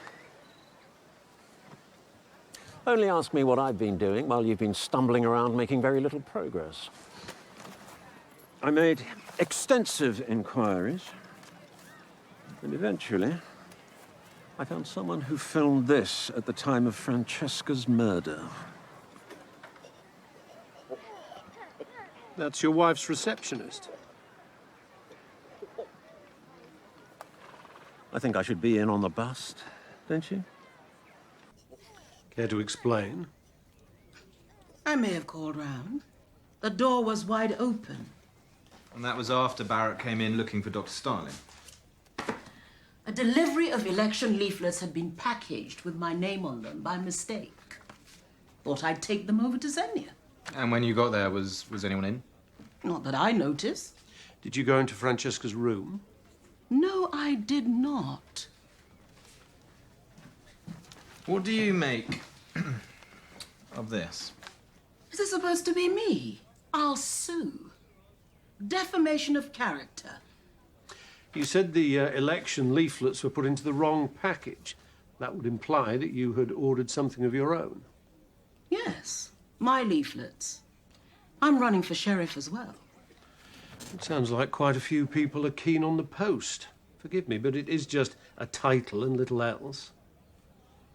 Only ask me what I've been doing while you've been stumbling around making very little progress. I made extensive inquiries, and eventually I found someone who filmed this at the time of Francesca's murder. That's your wife's receptionist? I think I should be in on the bust, don't you? Care to explain? I may have called round. The door was wide open. And that was after Barrett came in looking for Dr. Starling. A delivery of election leaflets had been packaged with my name on them by mistake. Thought I'd take them over to Xenia. And when you got there, was anyone in? Not that I noticed. Did you go into Francesca's room? No, I did not. What do you make of this? Is this supposed to be me? I'll sue. Defamation of character. You said the election leaflets were put into the wrong package. That would imply that you had ordered something of your own. Yes, my leaflets. I'm running for sheriff as well. It sounds like quite a few people are keen on the post. Forgive me, but it is just a title and little else.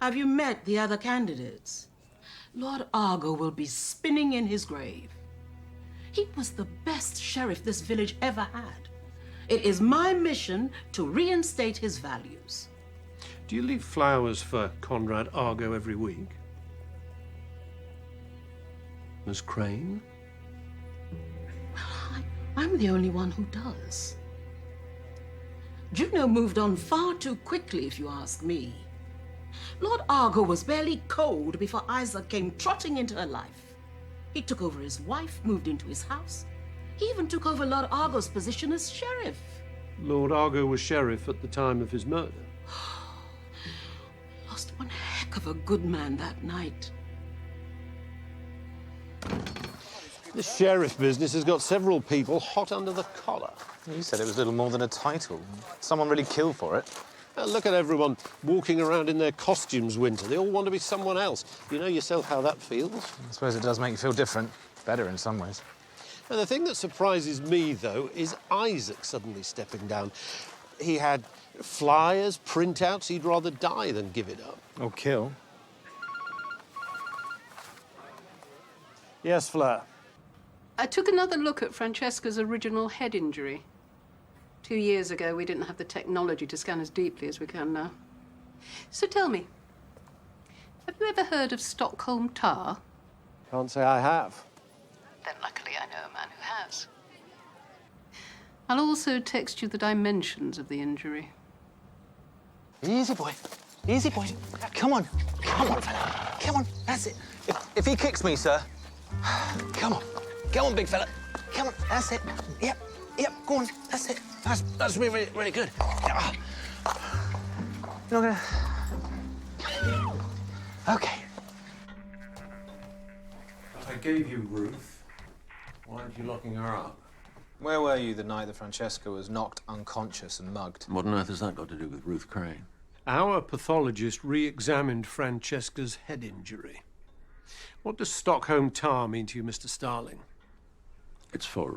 Have you met the other candidates? Lord Argo will be spinning in his grave. He was the best sheriff this village ever had. It is my mission to reinstate his values. Do you leave flowers for Conrad Argo every week? Miss Crane? I'm the only one who does. Juno moved on far too quickly, if you ask me. Lord Argo was barely cold before Isaac came trotting into her life. He took over his wife, moved into his house. He even took over Lord Argo's position as sheriff. Lord Argo was sheriff at the time of his murder. Lost one heck of a good man that night. This sheriff business has got several people hot under the collar. You said it was little more than a title. Someone really killed for it. Look at everyone walking around in their costumes, Winter. They all want to be someone else. You know yourself how that feels. I suppose it does make you feel different. Better in some ways. And the thing that surprises me, though, is Isaac suddenly stepping down. He had flyers, printouts. He'd rather die than give it up. Or kill. Yes, Fleur. I took another look at Francesca's original head injury. 2 years ago, we didn't have the technology to scan as deeply as we can now. So tell me, have you ever heard of Stockholm tar? Can't say I have. Then luckily I know a man who has. I'll also text you the dimensions of the injury. Easy, boy. Easy, boy. Come on. Come on, fella. Come on. That's it. If he kicks me, sir. Come on. Come on, big fella. Come on. That's it. Yep. Yep. Go on. That's it. That's really, really good. You're not gonna... Okay. I gave you Ruth. Why aren't you locking her up? Where were you the night that Francesca was knocked unconscious and mugged? What on earth has that got to do with Ruth Crane? Our pathologist re-examined Francesca's head injury. What does Stockholm tar mean to you, Mr. Starling? It's for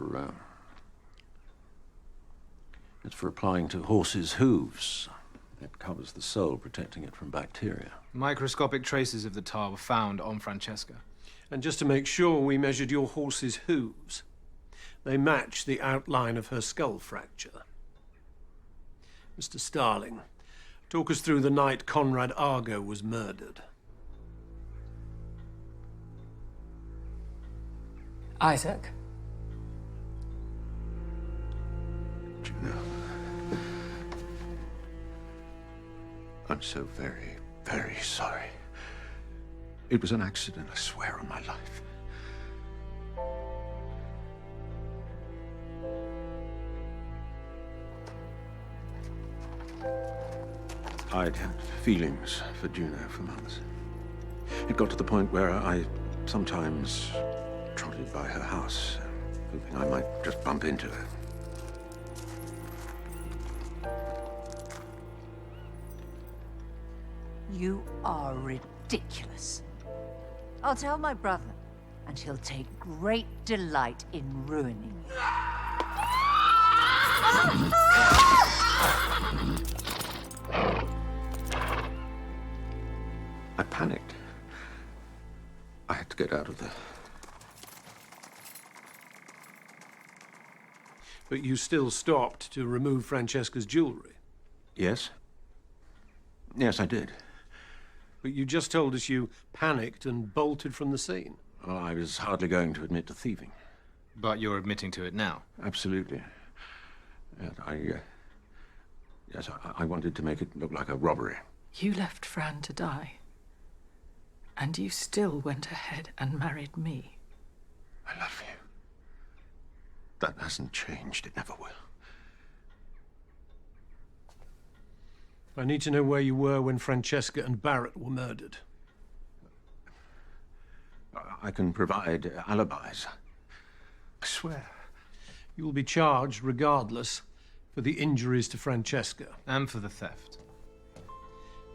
applying to horses' hooves. It covers the sole, protecting it from bacteria. Microscopic traces of the tar were found on Francesca. And just to make sure, we measured your horse's hooves. They match the outline of her skull fracture. Mr. Starling, talk us through the night Conrad Argo was murdered. Isaac? Juno, I'm so very, very sorry. It was an accident, I swear on my life. I'd had feelings for Juno for months. It got to the point where I sometimes trotted by her house, hoping I might just bump into her. You are ridiculous. I'll tell my brother, and he'll take great delight in ruining you. I panicked. I had to get out of there. But you still stopped to remove Francesca's jewelry. Yes? Yes, I did. But you just told us you panicked and bolted from the scene. Well, I was hardly going to admit to thieving. But you're admitting to it now? Absolutely. Yes, I wanted to make it look like a robbery. You left Fran to die. And you still went ahead and married me. I love you. That hasn't changed. It never will. I need to know where you were when Francesca and Barrett were murdered. I can provide alibis. I swear. You will be charged regardless for the injuries to Francesca. And for the theft.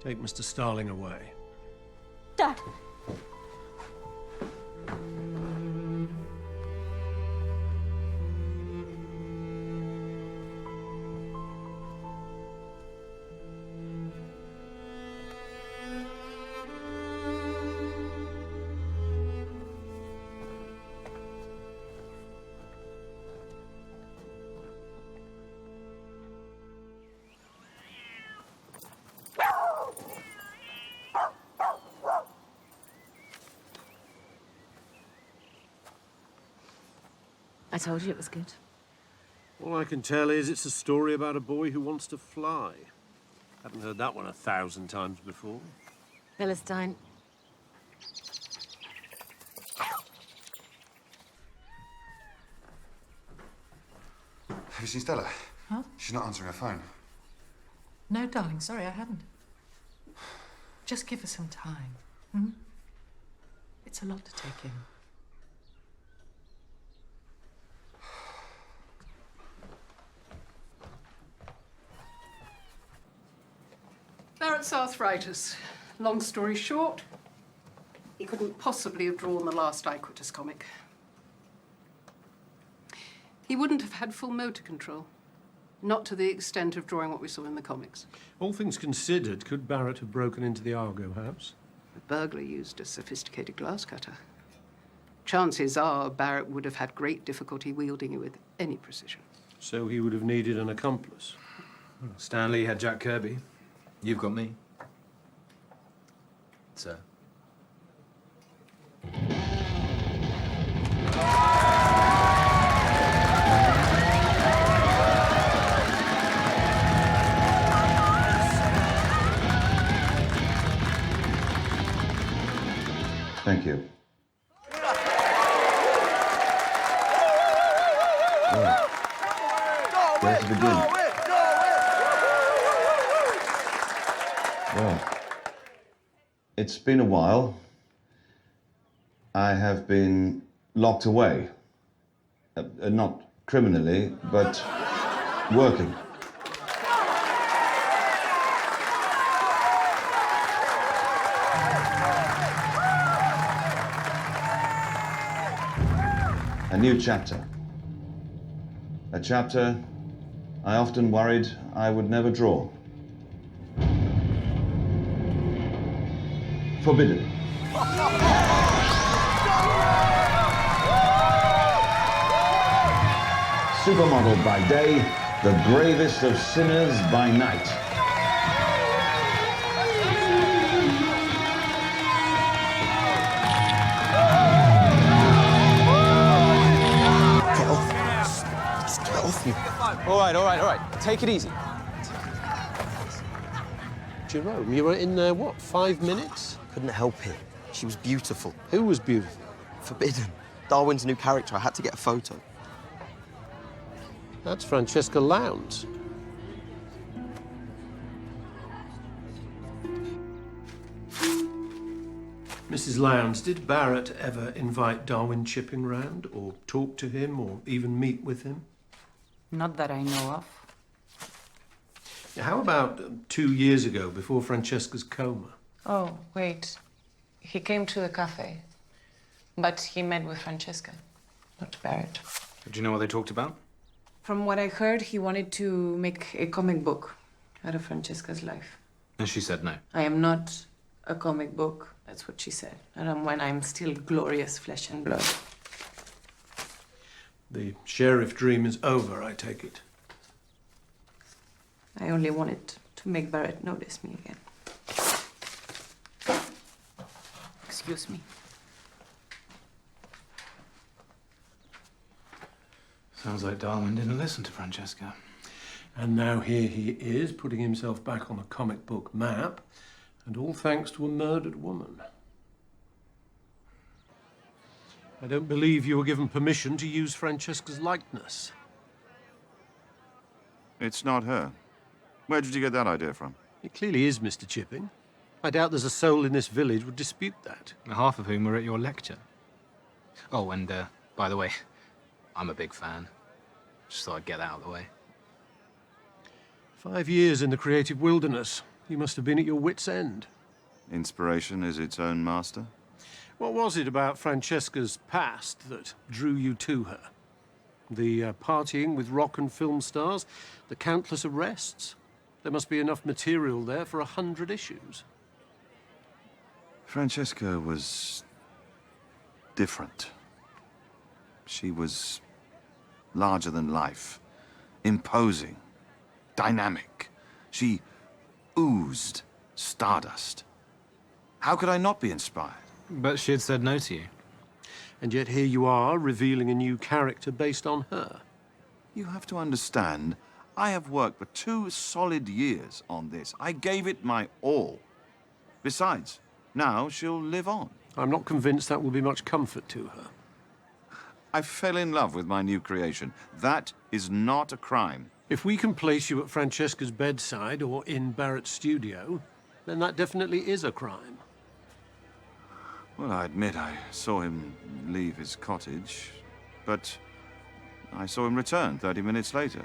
Take Mr. Starling away. Dad. I told you it was good. All I can tell is it's a story about a boy who wants to fly. Haven't heard that one 1,000 times before. Philistine. Have you seen Stella? Huh? She's not answering her phone. No, darling, sorry, I hadn't. Just give her some time. Hmm? It's a lot to take in. Barrett's arthritis. Long story short, he couldn't possibly have drawn the last Iquitus comic. He wouldn't have had full motor control. Not to the extent of drawing what we saw in the comics. All things considered, could Barrett have broken into the Argo house? The burglar used a sophisticated glass cutter. Chances are Barrett would have had great difficulty wielding it with any precision. So he would have needed an accomplice. Stanley had Jack Kirby. You've got me. Sir. Thank you. Where to begin? Well, it's been a while. I have been locked away. Not criminally, but working. A new chapter. A chapter I often worried I would never draw. Forbidden. Supermodel by day, the bravest of sinners by night. Get off. Just get off you. All right. Take it easy. Jerome, you were in there, what, 5 minutes? Couldn't help it. She was beautiful. Who was beautiful? Forbidden. Darwin's new character. I had to get a photo. That's Francesca Lowndes. Mrs. Lowndes, did Barrett ever invite Darwin Chipping round, or talk to him, or even meet with him? Not that I know of. How about 2 years ago, before Francesca's coma? Oh, wait. He came to the cafe, but he met with Francesca, not Barrett. Do you know what they talked about? From what I heard, he wanted to make a comic book out of Francesca's life. And she said no. I am not a comic book, that's what she said. And when I'm still glorious flesh and blood. The sheriff dream is over, I take it. I only wanted to make Barrett notice me again. Excuse me. Sounds like Darwin didn't listen to Francesca. And now here he is, putting himself back on a comic book map, and all thanks to a murdered woman. I don't believe you were given permission to use Francesca's likeness. It's not her. Where did you get that idea from? It clearly is Mr. Chipping. I doubt there's a soul in this village would dispute that. Half of whom were at your lecture. Oh, and by the way, I'm a big fan. Just thought I'd get that out of the way. 5 years in the creative wilderness. You must have been at your wit's end. Inspiration is its own master. What was it about Francesca's past that drew you to her? The partying with rock and film stars? The countless arrests? There must be enough material there for 100 issues. Francesca was different. She was larger than life, imposing, dynamic. She oozed stardust. How could I not be inspired? But she had said no to you. And yet here you are, revealing a new character based on her. You have to understand, I have worked for 2 solid years on this. I gave it my all. Besides, now she'll live on. I'm not convinced that will be much comfort to her. I fell in love with my new creation. That is not a crime. If we can place you at Francesca's bedside or in Barrett's studio, then that definitely is a crime. Well, I admit I saw him leave his cottage, but I saw him return 30 minutes later.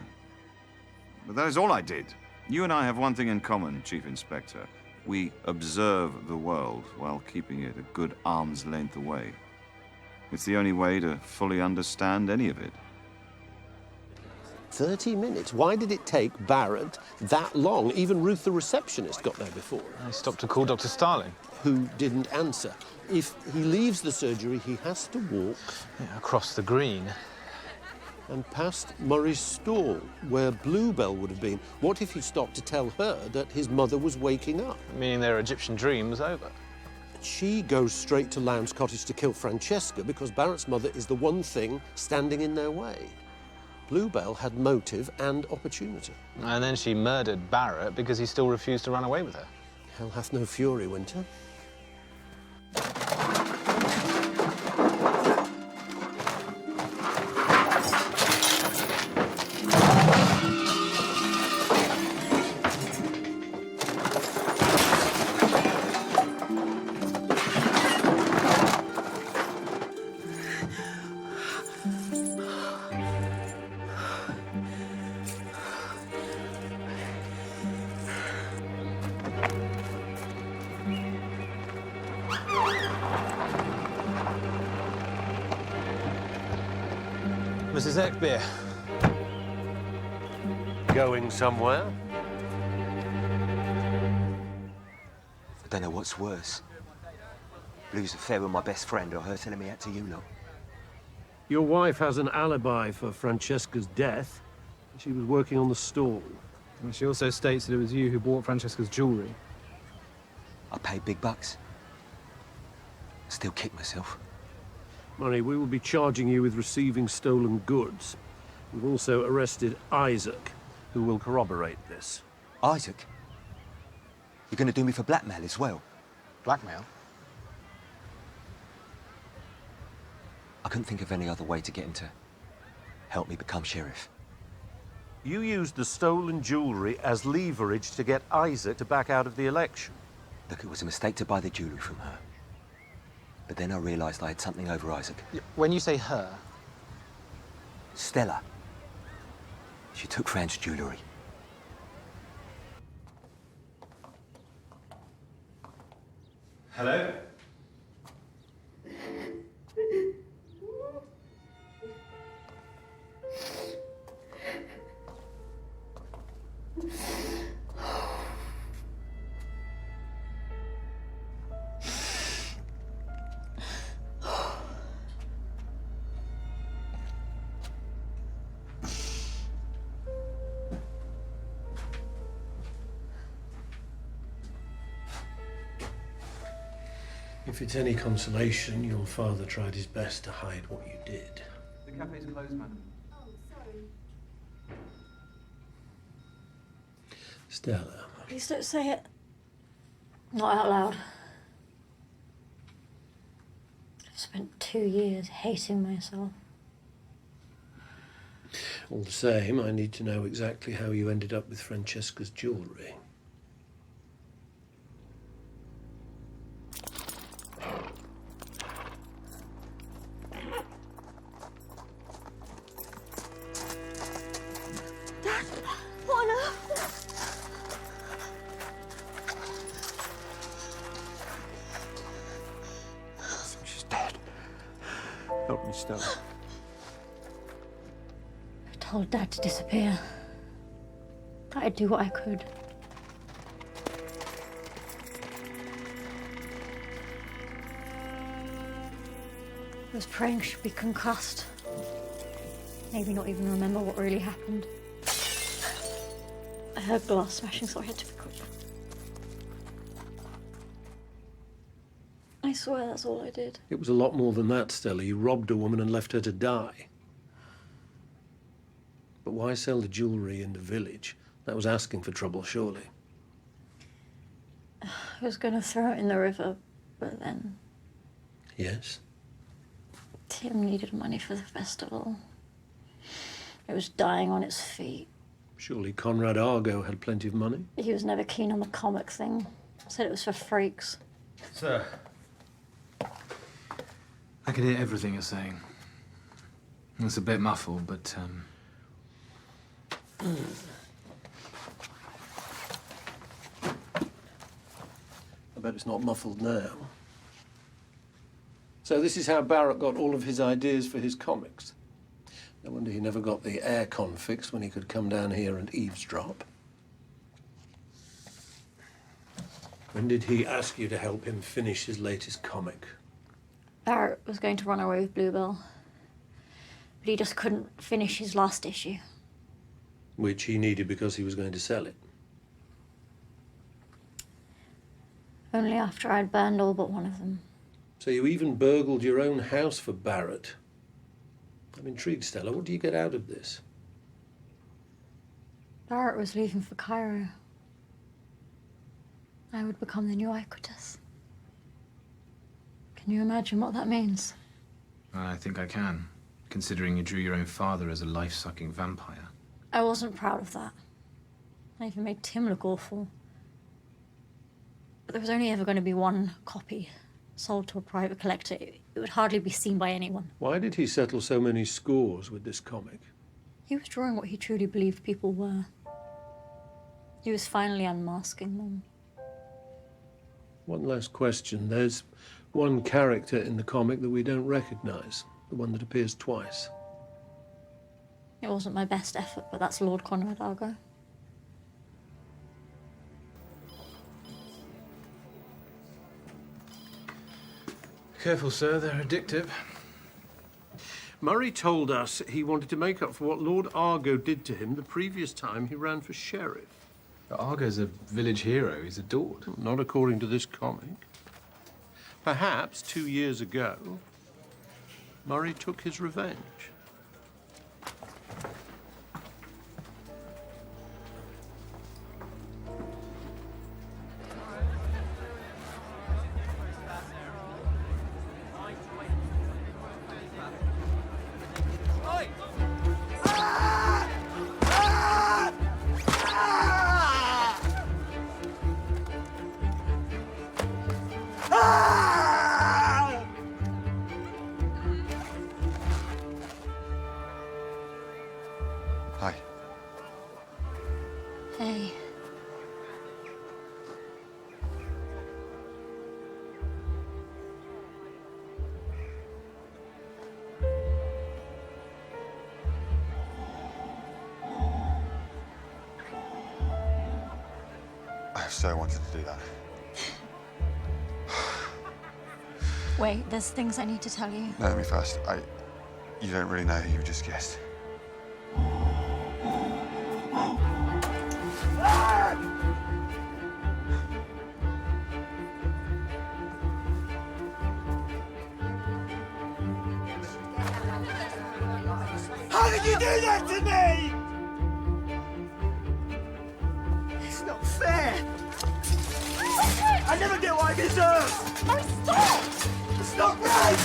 But that is all I did. You and I have one thing in common, Chief Inspector. We observe the world while keeping it a good arm's length away. It's the only way to fully understand any of it. 30 minutes? Why did it take Barrett that long? Even Ruth, the receptionist, got there before. I stopped to call Dr. Starling. Who didn't answer. If he leaves the surgery, he has to walk... Yeah, across the green. And past Murray's stall, where Bluebell would have been. What if he stopped to tell her that his mother was waking up? Meaning their Egyptian dream was over. She goes straight to Lowndes' cottage to kill Francesca because Barrett's mother is the one thing standing in their way. Bluebell had motive and opportunity. And then she murdered Barrett because he still refused to run away with her. Hell hath no fury, Winter. Mrs. Eckbeer. Going somewhere? I don't know what's worse. Lose affair with my best friend or her telling me out to you lot. Your wife has an alibi for Francesca's death. She was working on the stall. And she also states that it was you who bought Francesca's jewellery. I paid big bucks. Still kick myself. Murray, we will be charging you with receiving stolen goods. We've also arrested Isaac, who will corroborate this. Isaac? You're going to do me for blackmail as well? Blackmail? I couldn't think of any other way to get him to help me become sheriff. You used the stolen jewellery as leverage to get Isaac to back out of the election. Look, it was a mistake to buy the jewellery from her. But then I realised I had something over Isaac. When you say her... Stella. She took Fran's jewellery. Hello? If it's any consolation, your father tried his best to hide what you did. The cafe's closed, madam. Stella. Please don't say it. Not out loud. I've spent 2 years hating myself. All the same, I need to know exactly how you ended up with Francesca's jewellery. What on earth? She's dead. Help me, Stella. I told Dad to disappear. I'd do what I could. I was praying she'd be concussed. Maybe not even remember what really happened. I heard glass smashing, so I had to be quick. I swear that's all I did. It was a lot more than that, Stella. You robbed a woman and left her to die. But why sell the jewellery in the village? That was asking for trouble, surely. I was going to throw it in the river, but then Yes? Tim needed money for the festival. It was dying on its feet. Surely Conrad Argo had plenty of money? He was never keen on the comic thing. Said it was for freaks. Sir. I can hear everything you're saying. It's a bit muffled, but, I bet it's not muffled now. So this is how Barrett got all of his ideas for his comics. No wonder he never got the aircon fixed when he could come down here and eavesdrop. When did he ask you to help him finish his latest comic? Barrett was going to run away with Bluebell, but he just couldn't finish his last issue. Which he needed because he was going to sell it. Only after I'd burned all but one of them. So you even burgled your own house for Barrett. I'm intrigued, Stella. What do you get out of this? Barrett was leaving for Cairo. I would become the new Iquitas. Can you imagine what that means? I think I can, considering you drew your own father as a life-sucking vampire. I wasn't proud of that. I even made Tim look awful. But there was only ever going to be one copy, sold to a private collector. It would hardly be seen by anyone. Why did he settle so many scores with this comic? He was drawing what he truly believed people were. He was finally unmasking them. One last question. There's one character in the comic that we don't recognise, the one that appears twice. It wasn't my best effort, but that's Lord Conrad Argo. Careful, sir, they're addictive. Murray told us he wanted to make up for what Lord Argo did to him the previous time he ran for sheriff. But Argo's a village hero. He's adored. Not according to this comic. Perhaps 2 years ago, Murray took his revenge. Hi. Hey. I so wanted to do that. Wait, there's things I need to tell you. No, let me first. You don't really know who you just kissed. How did you do that to me? It's not fair. I never get what I deserve. Murray, stop! It's not right.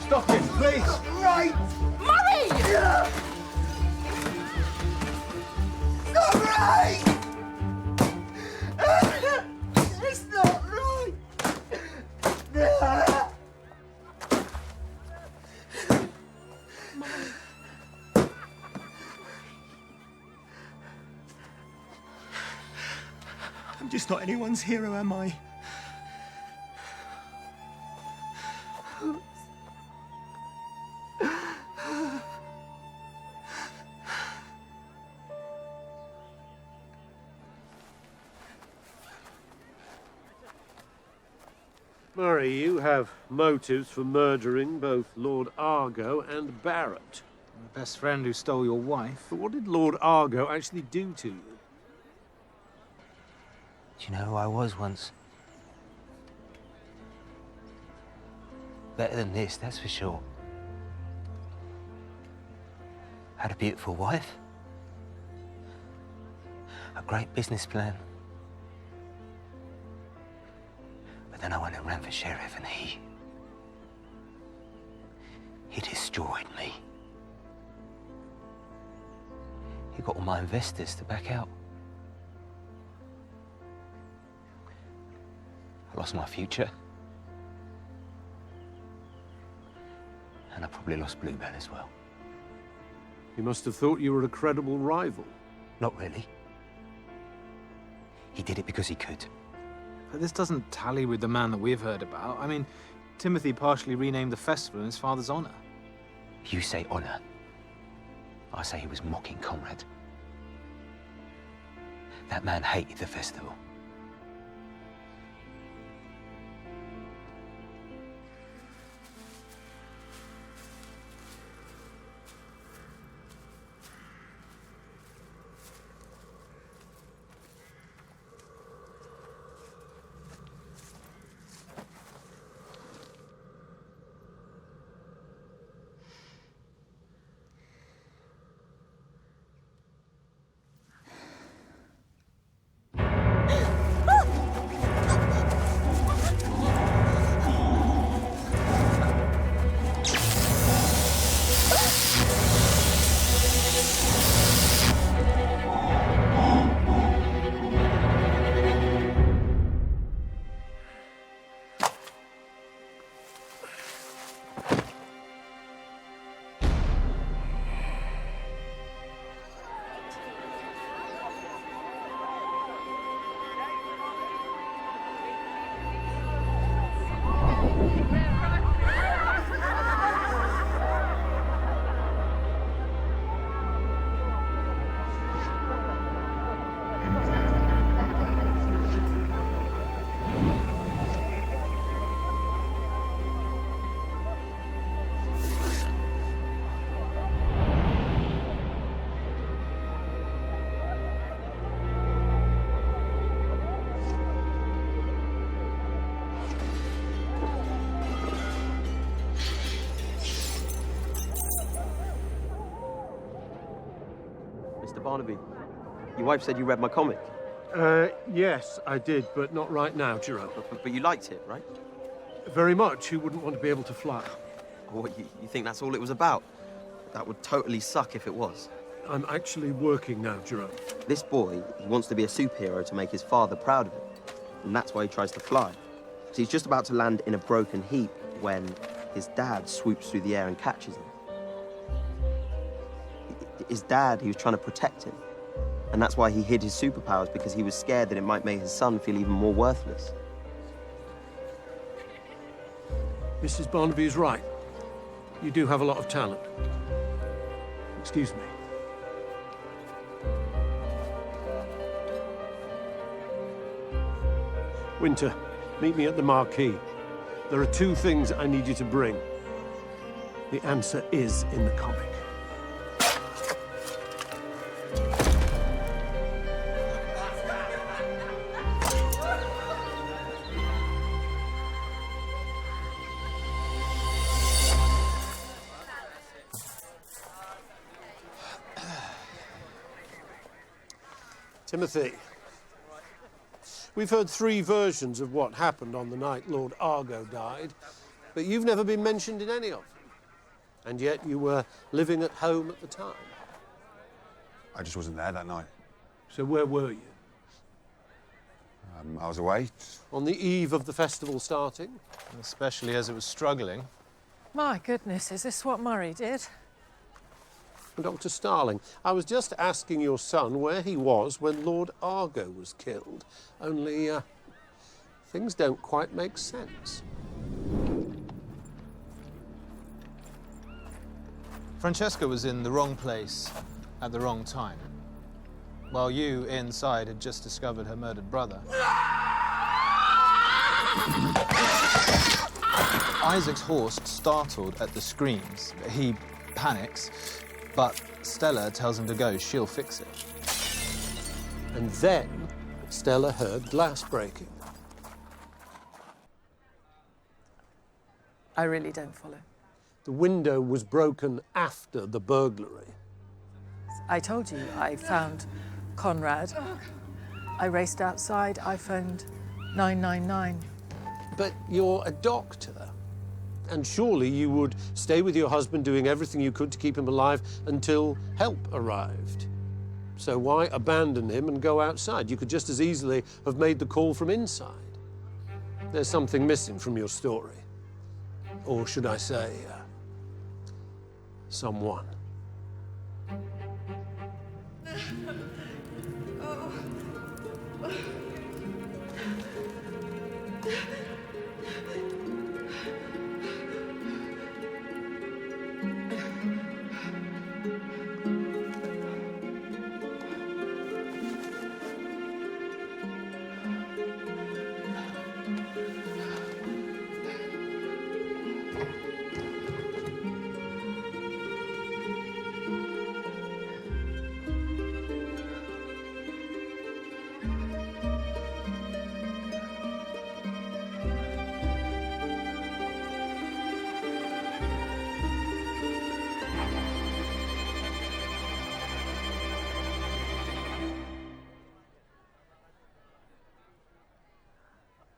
Stop it, please. It's not right. Murray! It's not right. It's not right. I'm just not anyone's hero, am I? Murray, you have motives for murdering both Lord Argo and Barrett. My best friend who stole your wife. But what did Lord Argo actually do to you? Do you know who I was once? Better than this, that's for sure. Had a beautiful wife. A great business plan. But then I went and ran for sheriff and he destroyed me. He got all my investors to back out. I lost my future. And I probably lost Bluebell as well. He must have thought you were a credible rival. Not really. He did it because he could. But this doesn't tally with the man that we've heard about. I mean, Timothy partially renamed the festival in his father's honor. You say honor. I say he was mocking Conrad. That man hated the festival. Barnaby, your wife said you read my comic. Yes, I did, but not right now, Jerome. But you liked it, right? Very much. Who wouldn't want to be able to fly? Oh, you think that's all it was about? That would totally suck if it was. I'm actually working now, Jerome. This boy, he wants to be a superhero to make his father proud of him. And that's why he tries to fly. So he's just about to land in a broken heap when his dad swoops through the air and catches him. His dad, he was trying to protect him. And that's why he hid his superpowers, because he was scared that it might make his son feel even more worthless. Mrs. Barnaby is right. You do have a lot of talent. Excuse me. Winter, meet me at the marquee. There are 2 things I need you to bring. The answer is in the comic. Timothy, we've heard 3 versions of what happened on the night Lord Argo died, but you've never been mentioned in any of them. And yet you were living at home at the time. I just wasn't there that night. So where were you? I was away. On the eve of the festival starting? Especially as it was struggling. My goodness, is this what Murray did? Dr. Starling, I was just asking your son where he was when Lord Argo was killed. Only, things don't quite make sense. Francesca was in the wrong place at the wrong time, while you, inside, had just discovered her murdered brother. Isaac's horse startled at the screams. He panics, but Stella tells him to go. She'll fix it. And then Stella heard glass breaking. I really don't follow. The window was broken after the burglary. I told you, I found Conrad. I raced outside, I phoned 999. But you're a doctor. And surely you would stay with your husband doing everything you could to keep him alive until help arrived. So why abandon him and go outside? You could just as easily have made the call from inside. There's something missing from your story. Or should I say, someone.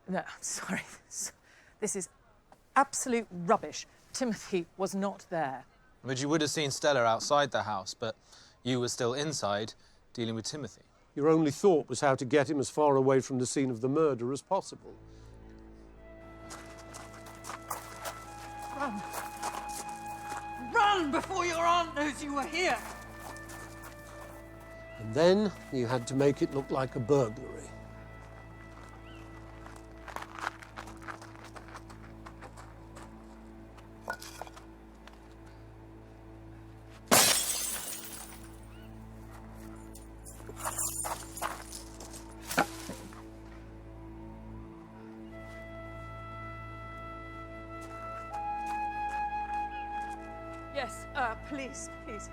No, I'm sorry. This is absolute rubbish. Timothy was not there. But you would have seen Stella outside the house, but you were still inside dealing with Timothy. Your only thought was how to get him as far away from the scene of the murder as possible. Run! Run before your aunt knows you were here! And then you had to make it look like a burglary. Yes, police, please.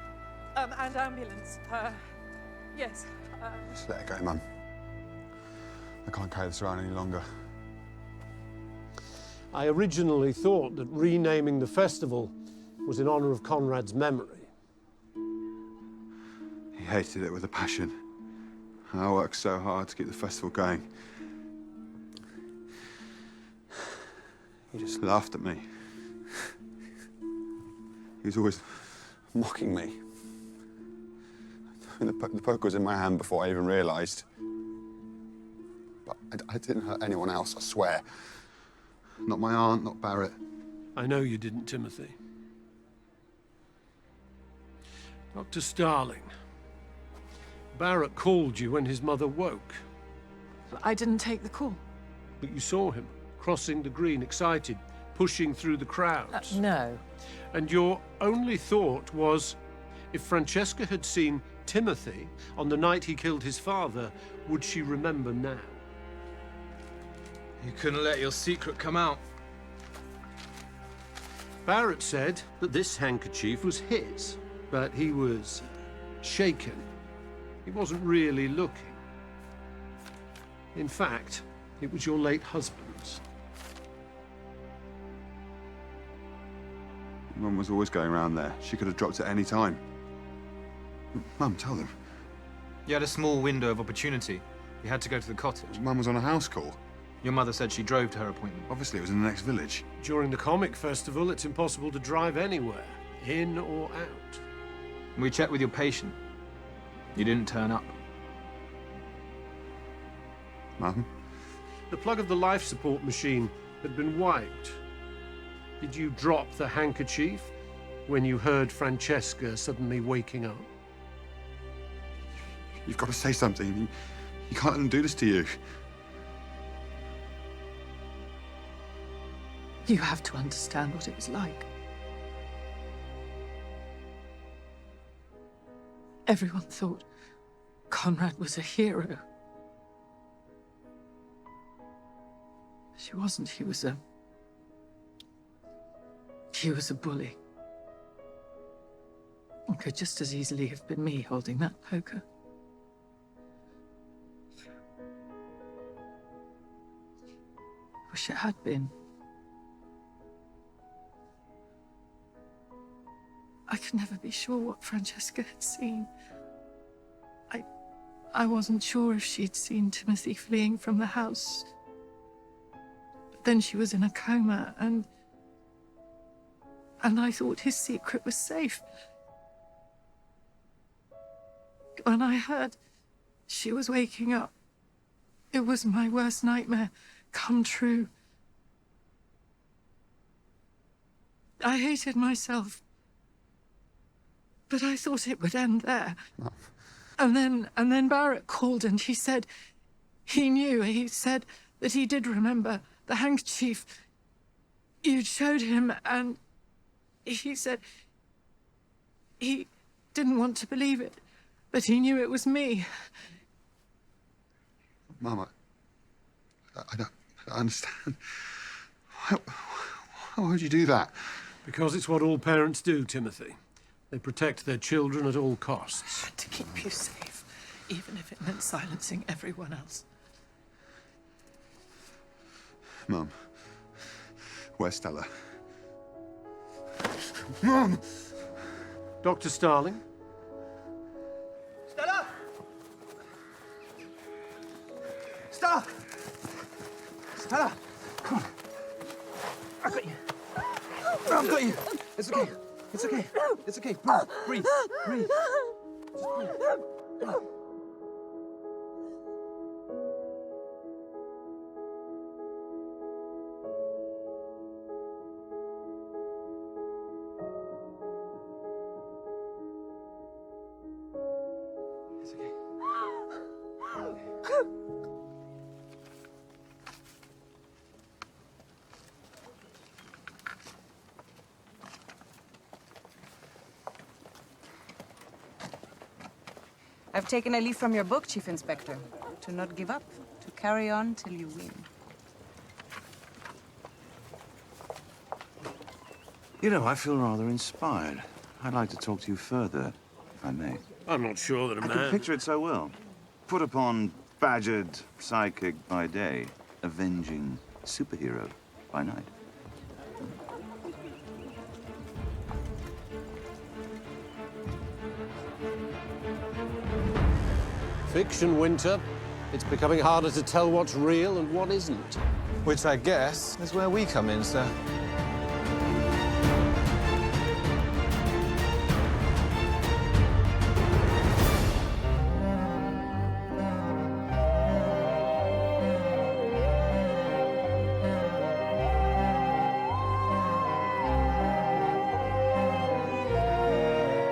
And ambulance. Yes. Just let it go, Mum. I can't carry this around any longer. I originally thought that renaming the festival was in honor of Conrad's memory. He hated it with a passion. I worked so hard to keep the festival going. He just laughed at me. He was always mocking me. The poker was in my hand before I even realised. But I didn't hurt anyone else, I swear. Not my aunt, not Barrett. I know you didn't, Timothy. Dr. Starling. Barrett called you when his mother woke. I didn't take the call. But you saw him crossing the green, excited, pushing through the crowds. No. And your only thought was, if Francesca had seen Timothy on the night he killed his father, would she remember now? You couldn't let your secret come out. Barrett said that this handkerchief was his, but he was shaken. He wasn't really looking. In fact, it was your late husband's. Mum was always going around there. She could have dropped at any time. Mum, tell them. You had a small window of opportunity. You had to go to the cottage. Mum was on a house call. Your mother said she drove to her appointment. Obviously, it was in the next village. During the comic festival, it's impossible to drive anywhere, in or out. We checked with your patient. You didn't turn up. Mum? The plug of the life support machine had been wiped. Did you drop the handkerchief when you heard Francesca suddenly waking up? You've got to say something. You can't let them do this to you. You have to understand what it was like. Everyone thought Conrad was a hero. She wasn't. He was a bully. It could just as easily have been me holding that poker. Wish it had been. I could never be sure what Francesca had seen. I wasn't sure if she'd seen Timothy fleeing from the house. But then she was in a coma, and I thought his secret was safe. When I heard she was waking up, it was my worst nightmare come true. I hated myself, but I thought it would end there. No. And then Barrett called and he said he knew. He said that he did remember the handkerchief you'd showed him, and he said he didn't want to believe it, but he knew it was me. Mama, I don't understand. Why would you do that? Because it's what all parents do, Timothy. They protect their children at all costs. To keep you safe, even if it meant silencing everyone else. Mum, where's Stella? Mum! Dr. Starling? Stella! Stella! Stella! Come on. I've got you. I've got you. It's okay. It's okay. It's okay. Breathe. Breathe. Just breathe. Breathe. It's okay. I've taken a leaf from your book, Chief Inspector. To not give up, to carry on till you win. You know, I feel rather inspired. I'd like to talk to you further, if I may. I'm not sure that a I man... can picture it so well. Put upon badgered psychic by day, avenging superhero by night. fiction, Winter. It's becoming harder to tell what's real and what isn't. Which I guess is where we come in, sir.